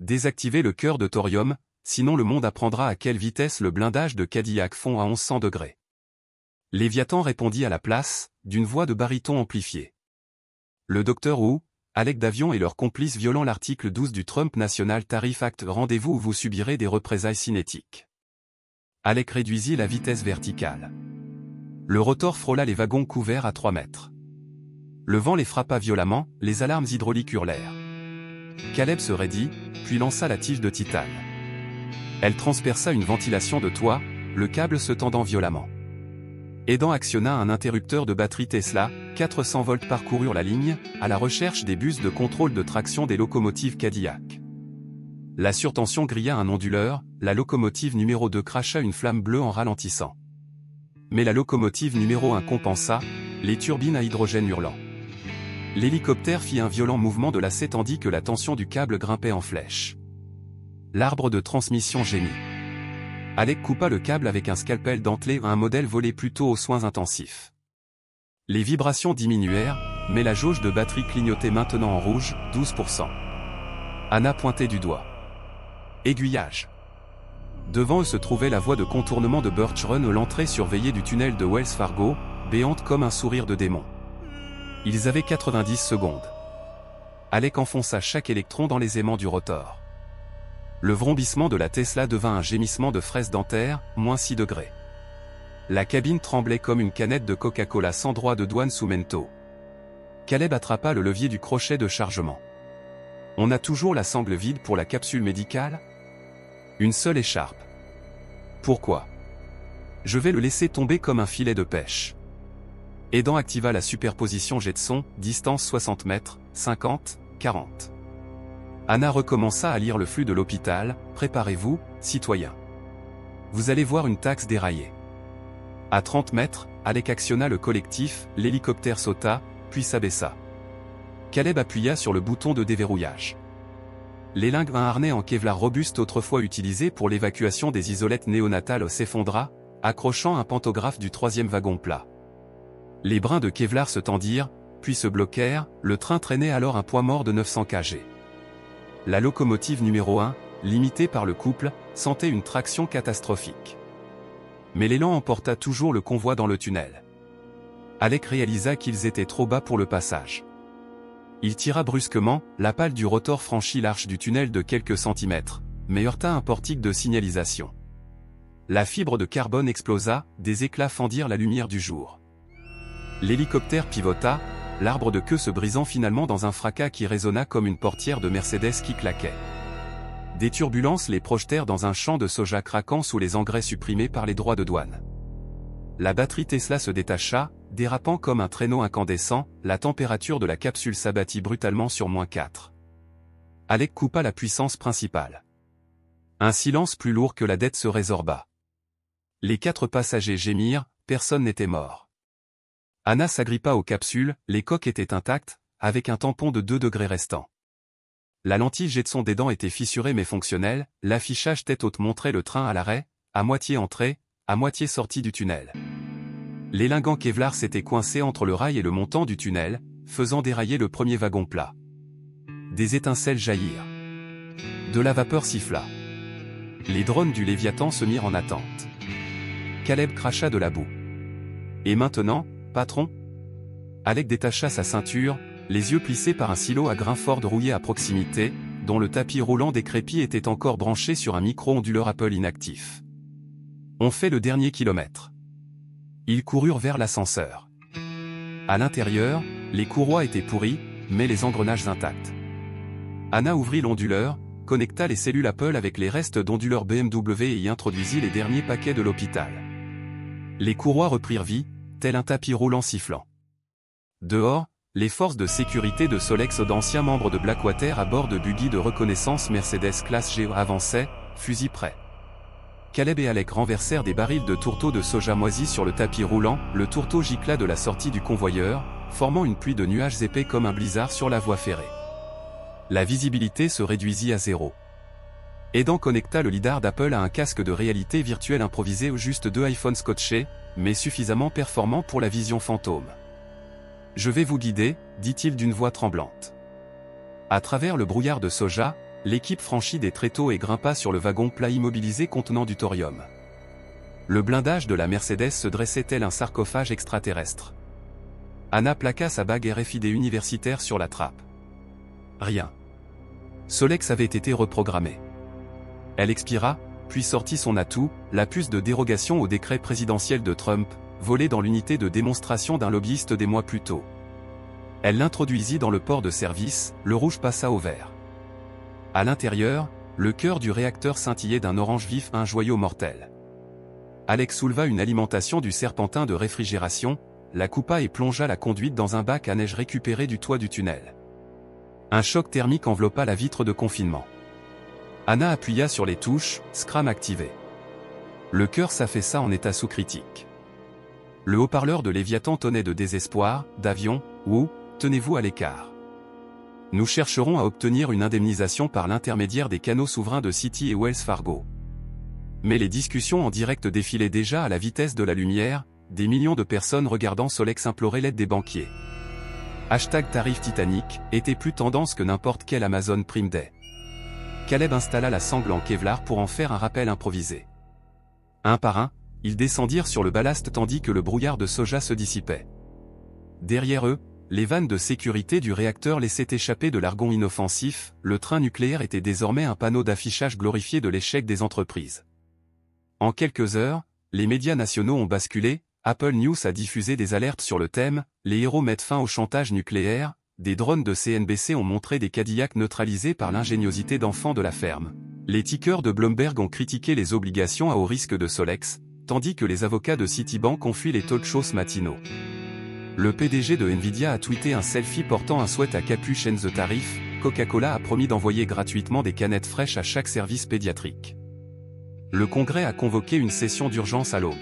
Désactivez le cœur de thorium, sinon le monde apprendra à quelle vitesse le blindage de Cadillac fond à 1100 degrés. Léviathan répondit à la place, d'une voix de baryton amplifiée. Le Dr O, Alec Davion et leurs complices violant l'article 12 du Trump National Tariff Act, rendez-vous où vous subirez des représailles cinétiques. Alec réduisit la vitesse verticale. Le rotor frôla les wagons couverts à 3 mètres. Le vent les frappa violemment, les alarmes hydrauliques hurlèrent. Caleb se raidit, puis lança la tige de titane. Elle transperça une ventilation de toit, le câble se tendant violemment. Edan actionna un interrupteur de batterie Tesla, 400 volts parcoururent la ligne, à la recherche des bus de contrôle de traction des locomotives Cadillac. La surtension grilla un onduleur, la locomotive numéro 2 cracha une flamme bleue en ralentissant. Mais la locomotive numéro 1 compensa, les turbines à hydrogène hurlant. L'hélicoptère fit un violent mouvement de lacet tandis que la tension du câble grimpait en flèche. L'arbre de transmission gémit. Alec coupa le câble avec un scalpel dentelé à un modèle volé plutôt aux soins intensifs. Les vibrations diminuèrent, mais la jauge de batterie clignotait maintenant en rouge, 12%. Anna pointait du doigt. Aiguillage. Devant eux se trouvait la voie de contournement de Birch Run, l'entrée surveillée du tunnel de Wells Fargo, béante comme un sourire de démon. Ils avaient 90 secondes. Alec enfonça chaque électron dans les aimants du rotor. Le vrombissement de la Tesla devint un gémissement de fraise dentaire, -6 degrés. La cabine tremblait comme une canette de Coca-Cola sans droit de douane sous Mento. Caleb attrapa le levier du crochet de chargement. On a toujours la sangle vide pour la capsule médicale? Une seule écharpe. Pourquoi? Je vais le laisser tomber comme un filet de pêche. Aidan activa la superposition jet de son, distance 60 mètres, 50, 40. Anna recommença à lire le flux de l'hôpital. Préparez-vous, citoyens. Vous allez voir une taxe déraillée. À 30 mètres, Alec actionna le collectif, l'hélicoptère sauta, puis s'abaissa. Caleb appuya sur le bouton de déverrouillage. L'élingue, un harnais en Kevlar robuste autrefois utilisé pour l'évacuation des isolettes néonatales, s'effondra, accrochant un pantographe du 3e wagon plat. Les brins de Kevlar se tendirent, puis se bloquèrent, le train traînait alors un poids mort de 900 kg. La locomotive numéro 1, limitée par le couple, sentait une traction catastrophique. Mais l'élan emporta toujours le convoi dans le tunnel. Alec réalisa qu'ils étaient trop bas pour le passage. Il tira brusquement, la pale du rotor franchit l'arche du tunnel de quelques centimètres, mais heurta un portique de signalisation. La fibre de carbone explosa, des éclats fendirent la lumière du jour. L'hélicoptère pivota, l'arbre de queue se brisant finalement dans un fracas qui résonna comme une portière de Mercedes qui claquait. Des turbulences les projetèrent dans un champ de soja craquant sous les engrais supprimés par les droits de douane. La batterie Tesla se détacha, dérapant comme un traîneau incandescent, la température de la capsule s'abattit brutalement sur -4. Alec coupa la puissance principale. Un silence plus lourd que la dette se résorba. Les 4 passagers gémirent, personne n'était mort. Anna s'agrippa aux capsules, les coques étaient intactes, avec un tampon de 2 degrés restant. La lentille jet de son des dents était fissurée mais fonctionnelle, l'affichage tête haute montrait le train à l'arrêt, à moitié entré, à moitié sorti du tunnel. L'élingant Kevlar s'était coincé entre le rail et le montant du tunnel, faisant dérailler le premier wagon plat. Des étincelles jaillirent. De la vapeur siffla. Les drones du Léviathan se mirent en attente. Caleb cracha de la boue. Et maintenant, patron? Alec détacha sa ceinture, les yeux plissés par un silo à grains Ford rouillé à proximité, dont le tapis roulant décrépit était encore branché sur un micro-onduleur Apple inactif. On fait le dernier kilomètre. Ils coururent vers l'ascenseur. À l'intérieur, les courroies étaient pourries, mais les engrenages intacts. Anna ouvrit l'onduleur, connecta les cellules Apple avec les restes d'onduleurs BMW et y introduisit les derniers paquets de l'hôpital. Les courroies reprirent vie, tel un tapis roulant sifflant. Dehors, les forces de sécurité de Solex d'anciens membres de Blackwater à bord de buggy de reconnaissance Mercedes classe G avançaient, fusils prêts. Caleb et Alec renversèrent des barils de tourteaux de soja moisis sur le tapis roulant, le tourteau gicla de la sortie du convoyeur, formant une pluie de nuages épais comme un blizzard sur la voie ferrée. La visibilité se réduisit à 0. Aidan connecta le lidar d'Apple à un casque de réalité virtuelle improvisé aux juste 2 iPhones scotchés, mais suffisamment performants pour la vision fantôme. « Je vais vous guider », dit-il d'une voix tremblante. À travers le brouillard de soja, l'équipe franchit des tréteaux et grimpa sur le wagon plat immobilisé contenant du thorium. Le blindage de la Mercedes se dressait tel un sarcophage extraterrestre. Anna plaqua sa bague RFID universitaire sur la trappe. Rien. Solex avait été reprogrammé. Elle expira, puis sortit son atout, la puce de dérogation au décret présidentiel de Trump, volée dans l'unité de démonstration d'un lobbyiste des mois plus tôt. Elle l'introduisit dans le port de service, le rouge passa au vert. À l'intérieur, le cœur du réacteur scintillait d'un orange vif, un joyau mortel. Alex souleva une alimentation du serpentin de réfrigération, la coupa et plongea la conduite dans un bac à neige récupéré du toit du tunnel. Un choc thermique enveloppa la vitre de confinement. Anna appuya sur les touches, Scram activé. Le cœur s'affaissa en état sous-critique. Le haut-parleur de Léviathan tonnait de désespoir, d'avion, ou, tenez-vous à l'écart. Nous chercherons à obtenir une indemnisation par l'intermédiaire des canaux souverains de Citi et Wells Fargo. Mais les discussions en direct défilaient déjà à la vitesse de la lumière, des millions de personnes regardant Solex implorer l'aide des banquiers. #tarif Titanic était plus tendance que n'importe quel Amazon Prime Day. Caleb installa la sangle en Kevlar pour en faire un rappel improvisé. Un par un, ils descendirent sur le ballast tandis que le brouillard de soja se dissipait. Derrière eux, les vannes de sécurité du réacteur laissaient échapper de l'argon inoffensif, le train nucléaire était désormais un panneau d'affichage glorifié de l'échec des entreprises. En quelques heures, les médias nationaux ont basculé, Apple News a diffusé des alertes sur le thème « Les héros mettent fin au chantage nucléaire », des drones de CNBC ont montré des Cadillacs neutralisés par l'ingéniosité d'enfants de la ferme. Les tickers de Bloomberg ont critiqué les obligations à haut risque de Solex, tandis que les avocats de Citibank ont fui les talk-shows matinaux. Le PDG de Nvidia a tweeté un selfie portant un sweat à capuche and the tarif. Coca-Cola a promis d'envoyer gratuitement des canettes fraîches à chaque service pédiatrique. Le Congrès a convoqué une session d'urgence à l'aube.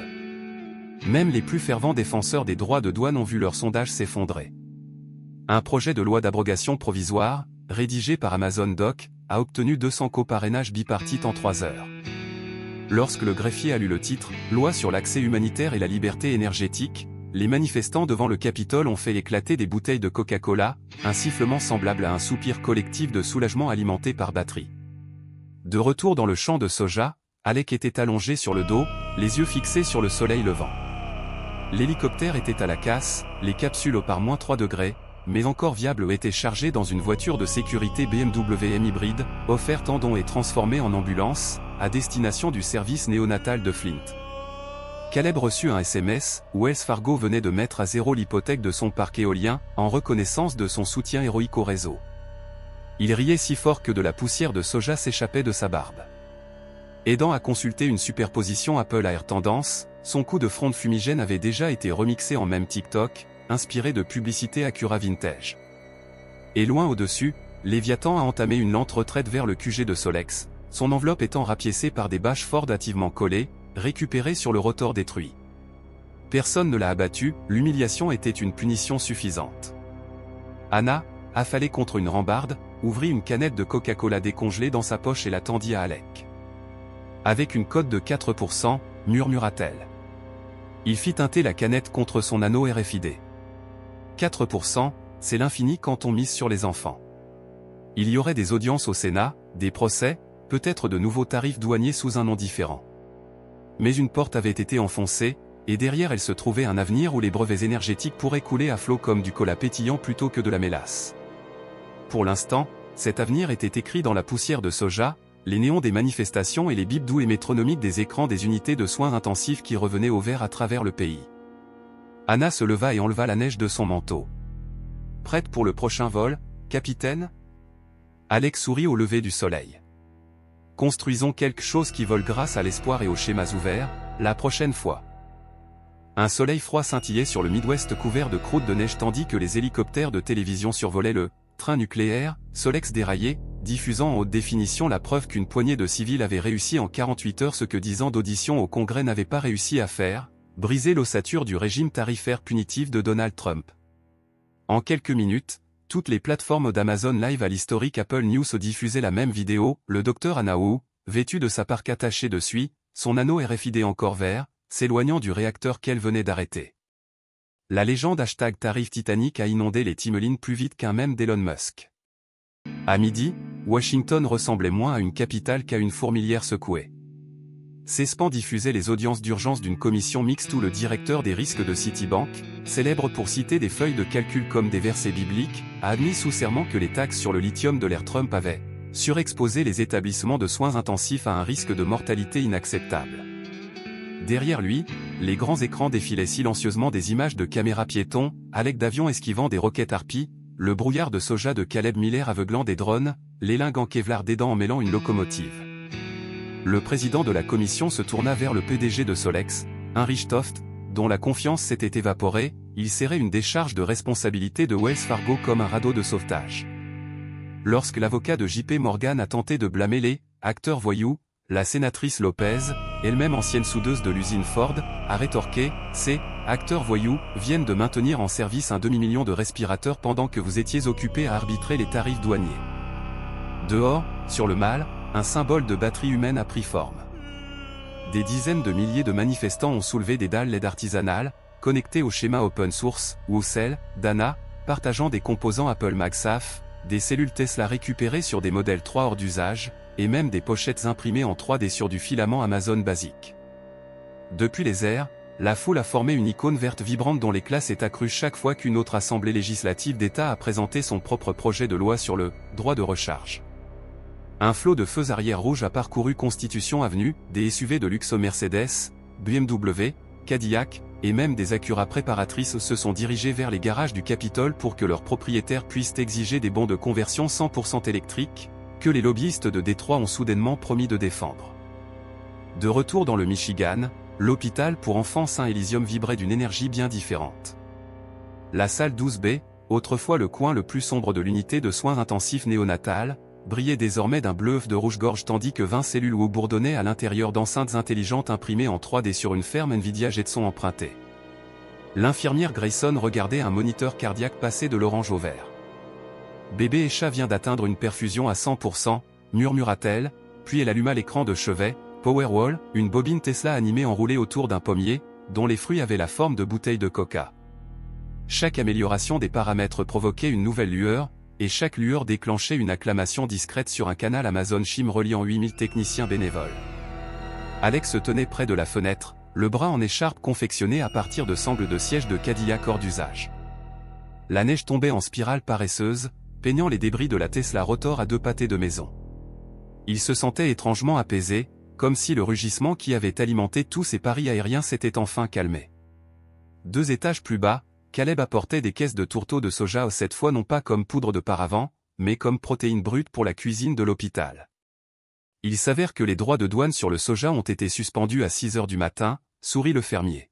Même les plus fervents défenseurs des droits de douane ont vu leur sondage s'effondrer. Un projet de loi d'abrogation provisoire, rédigé par Amazon Doc, a obtenu 200 coparrainages bipartites en 3 heures. Lorsque le greffier a lu le titre « Loi sur l'accès humanitaire et la liberté énergétique », les manifestants devant le Capitole ont fait éclater des bouteilles de Coca-Cola, un sifflement semblable à un soupir collectif de soulagement alimenté par batterie. De retour dans le champ de soja, Alec était allongé sur le dos, les yeux fixés sur le soleil levant. L'hélicoptère était à la casse, les capsules au par -3 degrés, mais encore viables étaient chargées dans une voiture de sécurité BMW M hybride, offerte en don et transformée en ambulance, à destination du service néonatal de Flint. Caleb reçut un SMS, où Wells Fargo venait de mettre à zéro l'hypothèque de son parc éolien, en reconnaissance de son soutien héroïque au réseau. Il riait si fort que de la poussière de soja s'échappait de sa barbe. Aidant à consulter une superposition Apple Air Tendance, son coup de fronde fumigène avait déjà été remixé en même TikTok, inspiré de publicités Acura Vintage. Et loin au-dessus, Léviathan a entamé une lente retraite vers le QG de Solex, son enveloppe étant rapiécée par des bâches Ford hâtivement collées, récupérées sur le rotor détruit. Personne ne l'a abattu, l'humiliation était une punition suffisante. Anna, affalée contre une rambarde, ouvrit une canette de Coca-Cola décongelée dans sa poche et la tendit à Alec. Avec une cote de 4%, murmura-t-elle. Il fit teinter la canette contre son anneau RFID. 4%, c'est l'infini quand on mise sur les enfants. Il y aurait des audiences au Sénat, des procès, peut-être de nouveaux tarifs douaniers sous un nom différent. Mais une porte avait été enfoncée, et derrière elle se trouvait un avenir où les brevets énergétiques pourraient couler à flot comme du cola pétillant plutôt que de la mélasse. Pour l'instant, cet avenir était écrit dans la poussière de soja, les néons des manifestations et les bips doux et métronomiques des écrans des unités de soins intensifs qui revenaient au vert à travers le pays. Anna se leva et enleva la neige de son manteau. « Prête pour le prochain vol, capitaine ?» Alex sourit au lever du soleil. « Construisons quelque chose qui vole grâce à l'espoir et aux schémas ouverts, la prochaine fois. » Un soleil froid scintillait sur le Midwest couvert de croûtes de neige tandis que les hélicoptères de télévision survolaient le train nucléaire, Solex déraillé, diffusant en haute définition la preuve qu'une poignée de civils avait réussi en 48 heures ce que 10 ans d'audition au Congrès n'avaient pas réussi à faire, briser l'ossature du régime tarifaire punitif de Donald Trump. En quelques minutes, toutes les plateformes d'Amazon Live à l'historique Apple News diffusaient la même vidéo, le docteur Anaou, vêtu de sa parka tachée de suie, son anneau RFID encore vert, s'éloignant du réacteur qu'elle venait d'arrêter. La légende #tarif Titanic a inondé les timelines plus vite qu'un mème d'Elon Musk. À midi, Washington ressemblait moins à une capitale qu'à une fourmilière secouée. C-SPAN diffusait les audiences d'urgence d'une commission mixte où le directeur des risques de Citibank, célèbre pour citer des feuilles de calcul comme des versets bibliques, a admis sous serment que les taxes sur le lithium de l'ère Trump avaient surexposé les établissements de soins intensifs à un risque de mortalité inacceptable. Derrière lui, les grands écrans défilaient silencieusement des images de caméras piétons, Alec d'avions esquivant des roquettes Harpy, le brouillard de soja de Caleb Miller aveuglant des drones, les lingues en Kevlar d'aidant emmêlant une locomotive. Le président de la commission se tourna vers le PDG de Solex, Heinrich Toft, dont la confiance s'était évaporée, il serrait une décharge de responsabilité de Wells Fargo comme un radeau de sauvetage. Lorsque l'avocat de JP Morgan a tenté de blâmer les acteurs voyous, la sénatrice Lopez, elle-même ancienne soudeuse de l'usine Ford, a rétorqué « Ces acteurs voyous viennent de maintenir en service un demi-million de respirateurs pendant que vous étiez occupés à arbitrer les tarifs douaniers. » Dehors, sur le mâle, un symbole de batterie humaine a pris forme. Des dizaines de milliers de manifestants ont soulevé des dalles LED artisanales, connectées au schéma open source, ou au cell d'Anna, partageant des composants Apple MagSafe, des cellules Tesla récupérées sur des modèles 3 hors d'usage, et même des pochettes imprimées en 3D sur du filament Amazon basique. Depuis les airs, la foule a formé une icône verte vibrante dont l'éclat s'est accru chaque fois qu'une autre assemblée législative d'État a présenté son propre projet de loi sur le « droit de recharge ». Un flot de feux arrière rouges a parcouru Constitution Avenue, des SUV de luxe Mercedes, BMW, Cadillac, et même des Acura préparatrices se sont dirigés vers les garages du Capitole pour que leurs propriétaires puissent exiger des bons de conversion 100% électriques, que les lobbyistes de Détroit ont soudainement promis de défendre. De retour dans le Michigan, l'hôpital pour enfants Saint-Elysium vibrait d'une énergie bien différente. La salle 12B, autrefois le coin le plus sombre de l'unité de soins intensifs néonatales, brillait désormais d'un bleu de rouge-gorge tandis que 20 cellules ou bourdonnaient à l'intérieur d'enceintes intelligentes imprimées en 3D sur une ferme Nvidia Jetson empruntée. L'infirmière Grayson regardait un moniteur cardiaque passer de l'orange au vert. « Bébé Esha vient d'atteindre une perfusion à 100%, murmura-t-elle, puis elle alluma l'écran de chevet, Powerwall, une bobine Tesla animée enroulée autour d'un pommier, dont les fruits avaient la forme de bouteilles de coca. Chaque amélioration des paramètres provoquait une nouvelle lueur, et chaque lueur déclenchait une acclamation discrète sur un canal Amazon Chim reliant 8000 techniciens bénévoles. Alex se tenait près de la fenêtre, le bras en écharpe confectionnée à partir de sangles de siège de Cadillac hors d'usage. La neige tombait en spirale paresseuse, peignant les débris de la Tesla Rotor à 2 pâtés de maison. Il se sentait étrangement apaisé, comme si le rugissement qui avait alimenté tous ses paris aériens s'était enfin calmé. 2 étages plus bas, Caleb apportait des caisses de tourteaux de soja cette fois non pas comme poudre de paravent, mais comme protéines brutes pour la cuisine de l'hôpital. Il s'avère que les droits de douane sur le soja ont été suspendus à 6 heures du matin, sourit le fermier.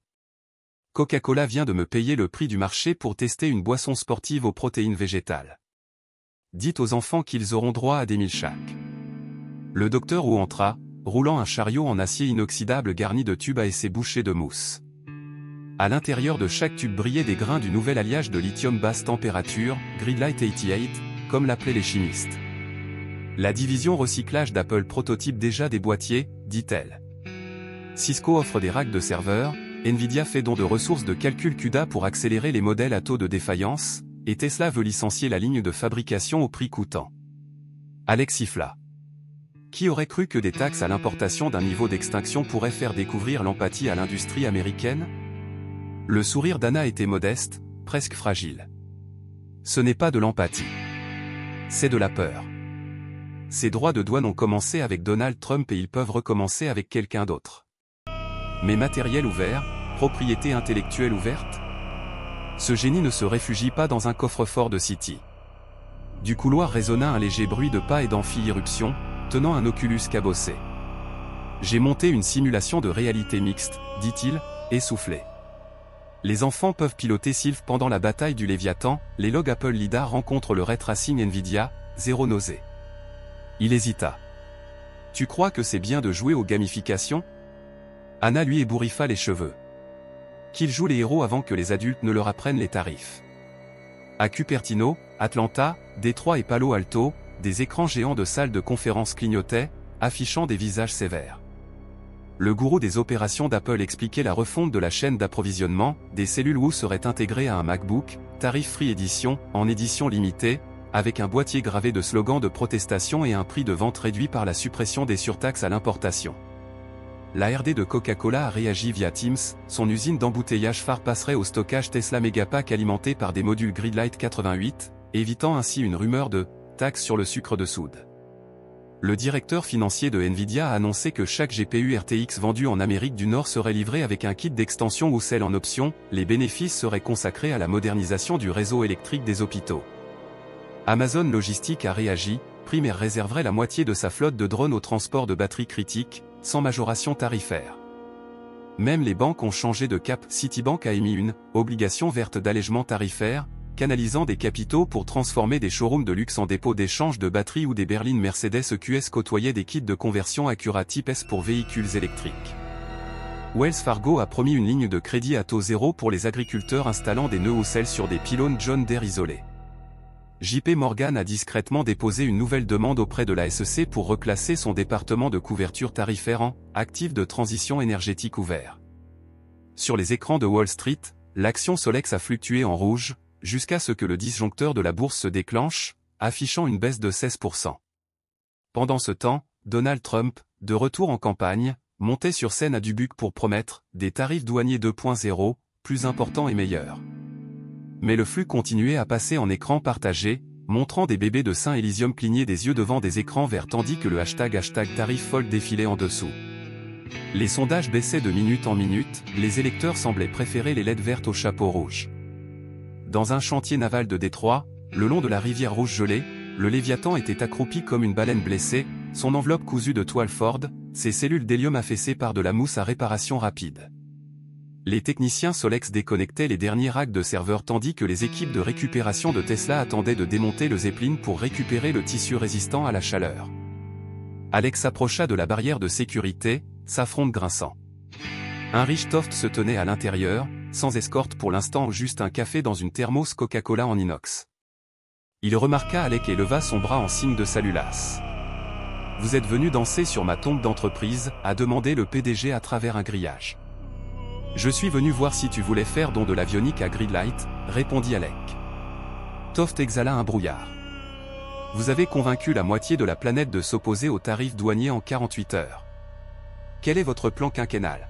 Coca-Cola vient de me payer le prix du marché pour tester une boisson sportive aux protéines végétales. Dites aux enfants qu'ils auront droit à des milkshakes. Le docteur Wu entra, roulant un chariot en acier inoxydable garni de tubes à essai bouchés de mousse. À l'intérieur de chaque tube brillaient des grains du nouvel alliage de lithium basse température, Gridlight 88, comme l'appelaient les chimistes. La division recyclage d'Apple prototype déjà des boîtiers, dit-elle. Cisco offre des racks de serveurs, Nvidia fait don de ressources de calcul CUDA pour accélérer les modèles à taux de défaillance, et Tesla veut licencier la ligne de fabrication au prix coûtant. Alex siffla. Qui aurait cru que des taxes à l'importation d'un niveau d'extinction pourraient faire découvrir l'empathie à l'industrie américaine ? Le sourire d'Anna était modeste, presque fragile. Ce n'est pas de l'empathie. C'est de la peur. Ces droits de douane ont commencé avec Donald Trump et ils peuvent recommencer avec quelqu'un d'autre. Mais matériel ouvert, propriété intellectuelle ouverte ? Ce génie ne se réfugie pas dans un coffre-fort de City. Du couloir résonna un léger bruit de pas et d'amphi-irruption, tenant un Oculus cabossé. J'ai monté une simulation de réalité mixte, dit-il, essoufflé. Les enfants peuvent piloter Sylph pendant la bataille du Léviathan, les logs Apple LiDAR rencontrent le Ray Tracing Nvidia, zéro nausée. Il hésita. Tu crois que c'est bien de jouer aux gamifications ? Anna lui ébouriffa les cheveux. Qu'ils jouent les héros avant que les adultes ne leur apprennent les tarifs. À Cupertino, Atlanta, Détroit et Palo Alto, des écrans géants de salles de conférence clignotaient, affichant des visages sévères. Le gourou des opérations d'Apple expliquait la refonte de la chaîne d'approvisionnement, des cellules Wu seraient intégrées à un MacBook, tarif Free Edition, en édition limitée, avec un boîtier gravé de slogans de protestation et un prix de vente réduit par la suppression des surtaxes à l'importation. La R&D de Coca-Cola a réagi via Teams, son usine d'embouteillage phare passerait au stockage Tesla Megapack alimenté par des modules Gridlight 88, évitant ainsi une rumeur de « taxe sur le sucre de soude ». Le directeur financier de Nvidia a annoncé que chaque GPU RTX vendu en Amérique du Nord serait livré avec un kit d'extension ou celle en option, les bénéfices seraient consacrés à la modernisation du réseau électrique des hôpitaux. Amazon Logistique a réagi, Primaire réserverait la moitié de sa flotte de drones au transport de batteries critiques, sans majoration tarifaire. Même les banques ont changé de cap, Citibank a émis une « obligation verte d'allègement tarifaire », canalisant des capitaux pour transformer des showrooms de luxe en dépôts d'échange de batteries ou des berlines Mercedes EQS côtoyaient des kits de conversion Acura Type S pour véhicules électriques. Wells Fargo a promis une ligne de crédit à taux zéro pour les agriculteurs installant des nœuds ou selles sur des pylônes John Deere isolés. JP Morgan a discrètement déposé une nouvelle demande auprès de la SEC pour reclasser son département de couverture tarifaire en « actif de transition énergétique ouvert ». Sur les écrans de Wall Street, l'action Solex a fluctué en rouge, jusqu'à ce que le disjoncteur de la bourse se déclenche, affichant une baisse de 16%. Pendant ce temps, Donald Trump, de retour en campagne, montait sur scène à Dubuque pour promettre des tarifs douaniers 2.0, plus importants et meilleurs. Mais le flux continuait à passer en écran partagé, montrant des bébés de Saint Elysium cligner des yeux devant des écrans verts tandis que le hashtag tarif fold défilait en dessous. Les sondages baissaient de minute en minute, les électeurs semblaient préférer les LED vertes au chapeau rouge. Dans un chantier naval de Détroit, le long de la rivière Rouge gelée, le Léviathan était accroupi comme une baleine blessée, son enveloppe cousue de toile Ford, ses cellules d'hélium affaissées par de la mousse à réparation rapide. Les techniciens Solex déconnectaient les derniers racks de serveurs tandis que les équipes de récupération de Tesla attendaient de démonter le Zeppelin pour récupérer le tissu résistant à la chaleur. Alex s'approcha de la barrière de sécurité, sa fronde grinçant. Un riche Toft se tenait à l'intérieur, sans escorte pour l'instant, juste un café dans une thermos Coca-Cola en inox. Il remarqua Alec et leva son bras en signe de salut las. « Vous êtes venu danser sur ma tombe d'entreprise » a demandé le PDG à travers un grillage. « Je suis venu voir si tu voulais faire don de l'avionique à Gridlight » répondit Alec. Toft exhala un brouillard. « Vous avez convaincu la moitié de la planète de s'opposer aux tarifs douaniers en 48 heures. Quel est votre plan quinquennal ?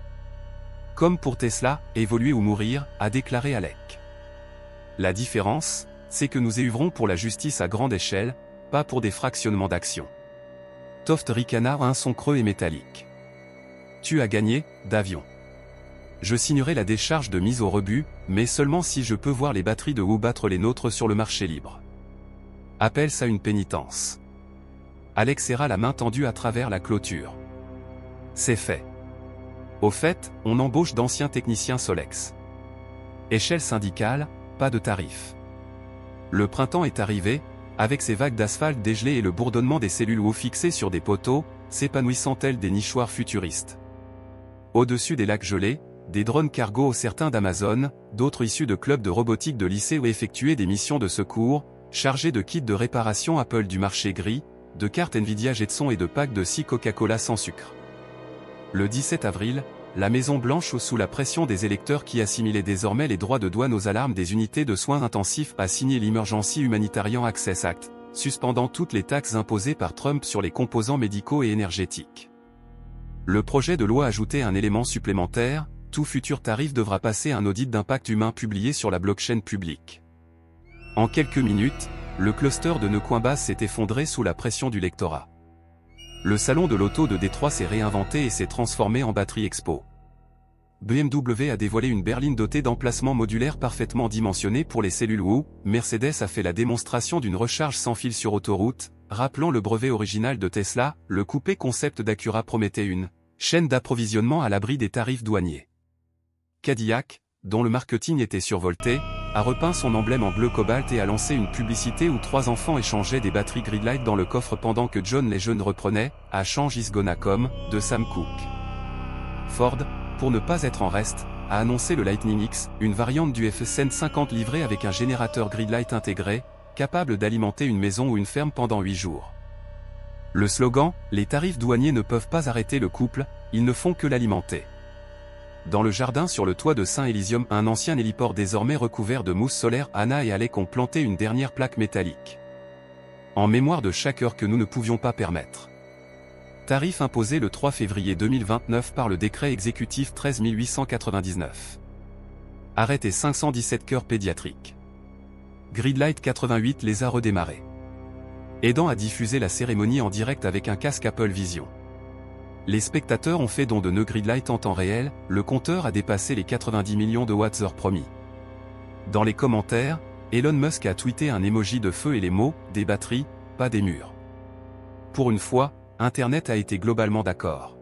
Comme pour Tesla, évoluer ou mourir, a déclaré Alec. La différence, c'est que nous œuvrons pour la justice à grande échelle, pas pour des fractionnements d'actions. Toft ricana un son creux et métallique. Tu as gagné, d'avion. Je signerai la décharge de mise au rebut, mais seulement si je peux voir les batteries de Woo battre les nôtres sur le marché libre. Appelle ça une pénitence. Alex serra la main tendue à travers la clôture. C'est fait. Au fait, on embauche d'anciens techniciens Solex. Échelle syndicale, pas de tarif. Le printemps est arrivé, avec ses vagues d'asphalte dégelées et le bourdonnement des cellules Woo fixées sur des poteaux, s'épanouissant tels des nichoirs futuristes. Au-dessus des lacs gelés, des drones cargo certains d'Amazon, d'autres issus de clubs de robotique de lycée ou effectuaient des missions de secours, chargés de kits de réparation Apple du marché gris, de cartes Nvidia Jetson et de packs de 6 Coca-Cola sans sucre. Le 17 avril, la Maison-Blanche, sous la pression des électeurs qui assimilaient désormais les droits de douane aux alarmes des unités de soins intensifs, a signé l'Emergency Humanitarian Access Act, suspendant toutes les taxes imposées par Trump sur les composants médicaux et énergétiques. Le projet de loi ajoutait un élément supplémentaire, tout futur tarif devra passer un audit d'impact humain publié sur la blockchain publique. En quelques minutes, le cluster de nœuds Coinbase s'est effondré sous la pression du lectorat. Le salon de l'auto de Détroit s'est réinventé et s'est transformé en Battery Expo. BMW a dévoilé une berline dotée d'emplacements modulaires parfaitement dimensionnés pour les cellules Woo. Mercedes a fait la démonstration d'une recharge sans fil sur autoroute, rappelant le brevet original de Tesla. Le coupé concept d'Acura promettait une chaîne d'approvisionnement à l'abri des tarifs douaniers. Cadillac, dont le marketing était survolté, a repeint son emblème en bleu cobalt et a lancé une publicité où 3 enfants échangeaient des batteries Gridlight dans le coffre pendant que John Legend reprenait « À Change is gonna come » de Sam Cooke. Ford, pour ne pas être en reste, a annoncé le Lightning X, une variante du F-150 50 livré avec un générateur Gridlight intégré, capable d'alimenter une maison ou une ferme pendant 8 jours. Le slogan « Les tarifs douaniers ne peuvent pas arrêter le couple, ils ne font que l'alimenter ». Dans le jardin sur le toit de Saint Elysium, un ancien héliport désormais recouvert de mousse solaire, Anna et Alec ont planté une dernière plaque métallique. En mémoire de chaque heure que nous ne pouvions pas permettre. Tarif imposé le 3 février 2029 par le décret exécutif 13 899. Arrêté 517 cœurs pédiatriques. Gridlight 88 les a redémarrés. Aidant à diffuser la cérémonie en direct avec un casque Apple Vision. Les spectateurs ont fait don de nœuds Gridlight en temps réel, le compteur a dépassé les 90 millions de watts-heure promis. Dans les commentaires, Elon Musk a tweeté un emoji de feu et les mots « des batteries, pas des murs ». Pour une fois, Internet a été globalement d'accord.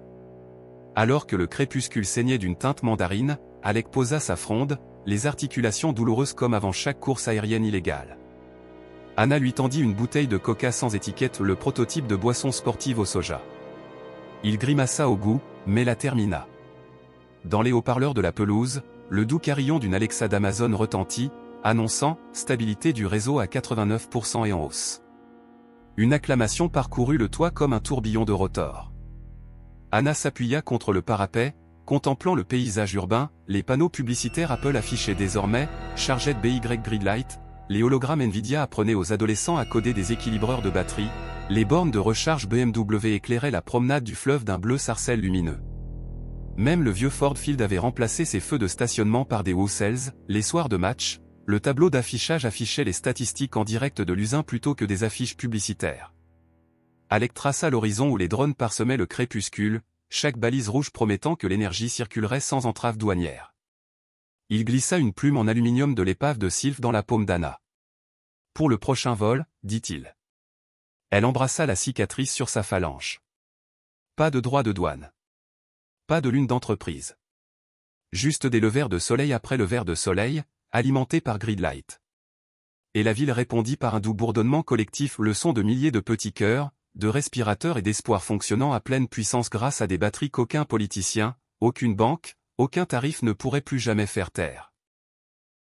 Alors que le crépuscule saignait d'une teinte mandarine, Alec posa sa fronde, les articulations douloureuses comme avant chaque course aérienne illégale. Anna lui tendit une bouteille de coca sans étiquette, le prototype de boisson sportive au soja. Il grimaça au goût, mais la termina. Dans les haut-parleurs de la pelouse, le doux carillon d'une Alexa d'Amazon retentit, annonçant « Stabilité du réseau à 89% et en hausse ». Une acclamation parcourut le toit comme un tourbillon de rotor. Anna s'appuya contre le parapet, contemplant le paysage urbain, les panneaux publicitaires Apple affichaient désormais « Chargette BY Gridlight », les hologrammes Nvidia apprenaient aux adolescents à coder des équilibreurs de batterie, Les bornes de recharge BMW éclairaient la promenade du fleuve d'un bleu sarcelle lumineux. Même le vieux Ford Field avait remplacé ses feux de stationnement par des Wholesales. Les soirs de match, le tableau d'affichage affichait les statistiques en direct de l'usin plutôt que des affiches publicitaires. Alec traça l'horizon où les drones parsemaient le crépuscule, chaque balise rouge promettant que l'énergie circulerait sans entrave douanière. Il glissa une plume en aluminium de l'épave de Sylph dans la paume d'Anna. « Pour le prochain vol, dit-il. » Elle embrassa la cicatrice sur sa phalange. Pas de droit de douane. Pas de lune d'entreprise. Juste des levers de soleil après le ver de soleil, alimentés par Gridlight. Et la ville répondit par un doux bourdonnement collectif, le son de milliers de petits cœurs, de respirateurs et d'espoirs fonctionnant à pleine puissance grâce à des batteries qu'aucun politicien, aucune banque, aucun tarif ne pourrait plus jamais faire taire.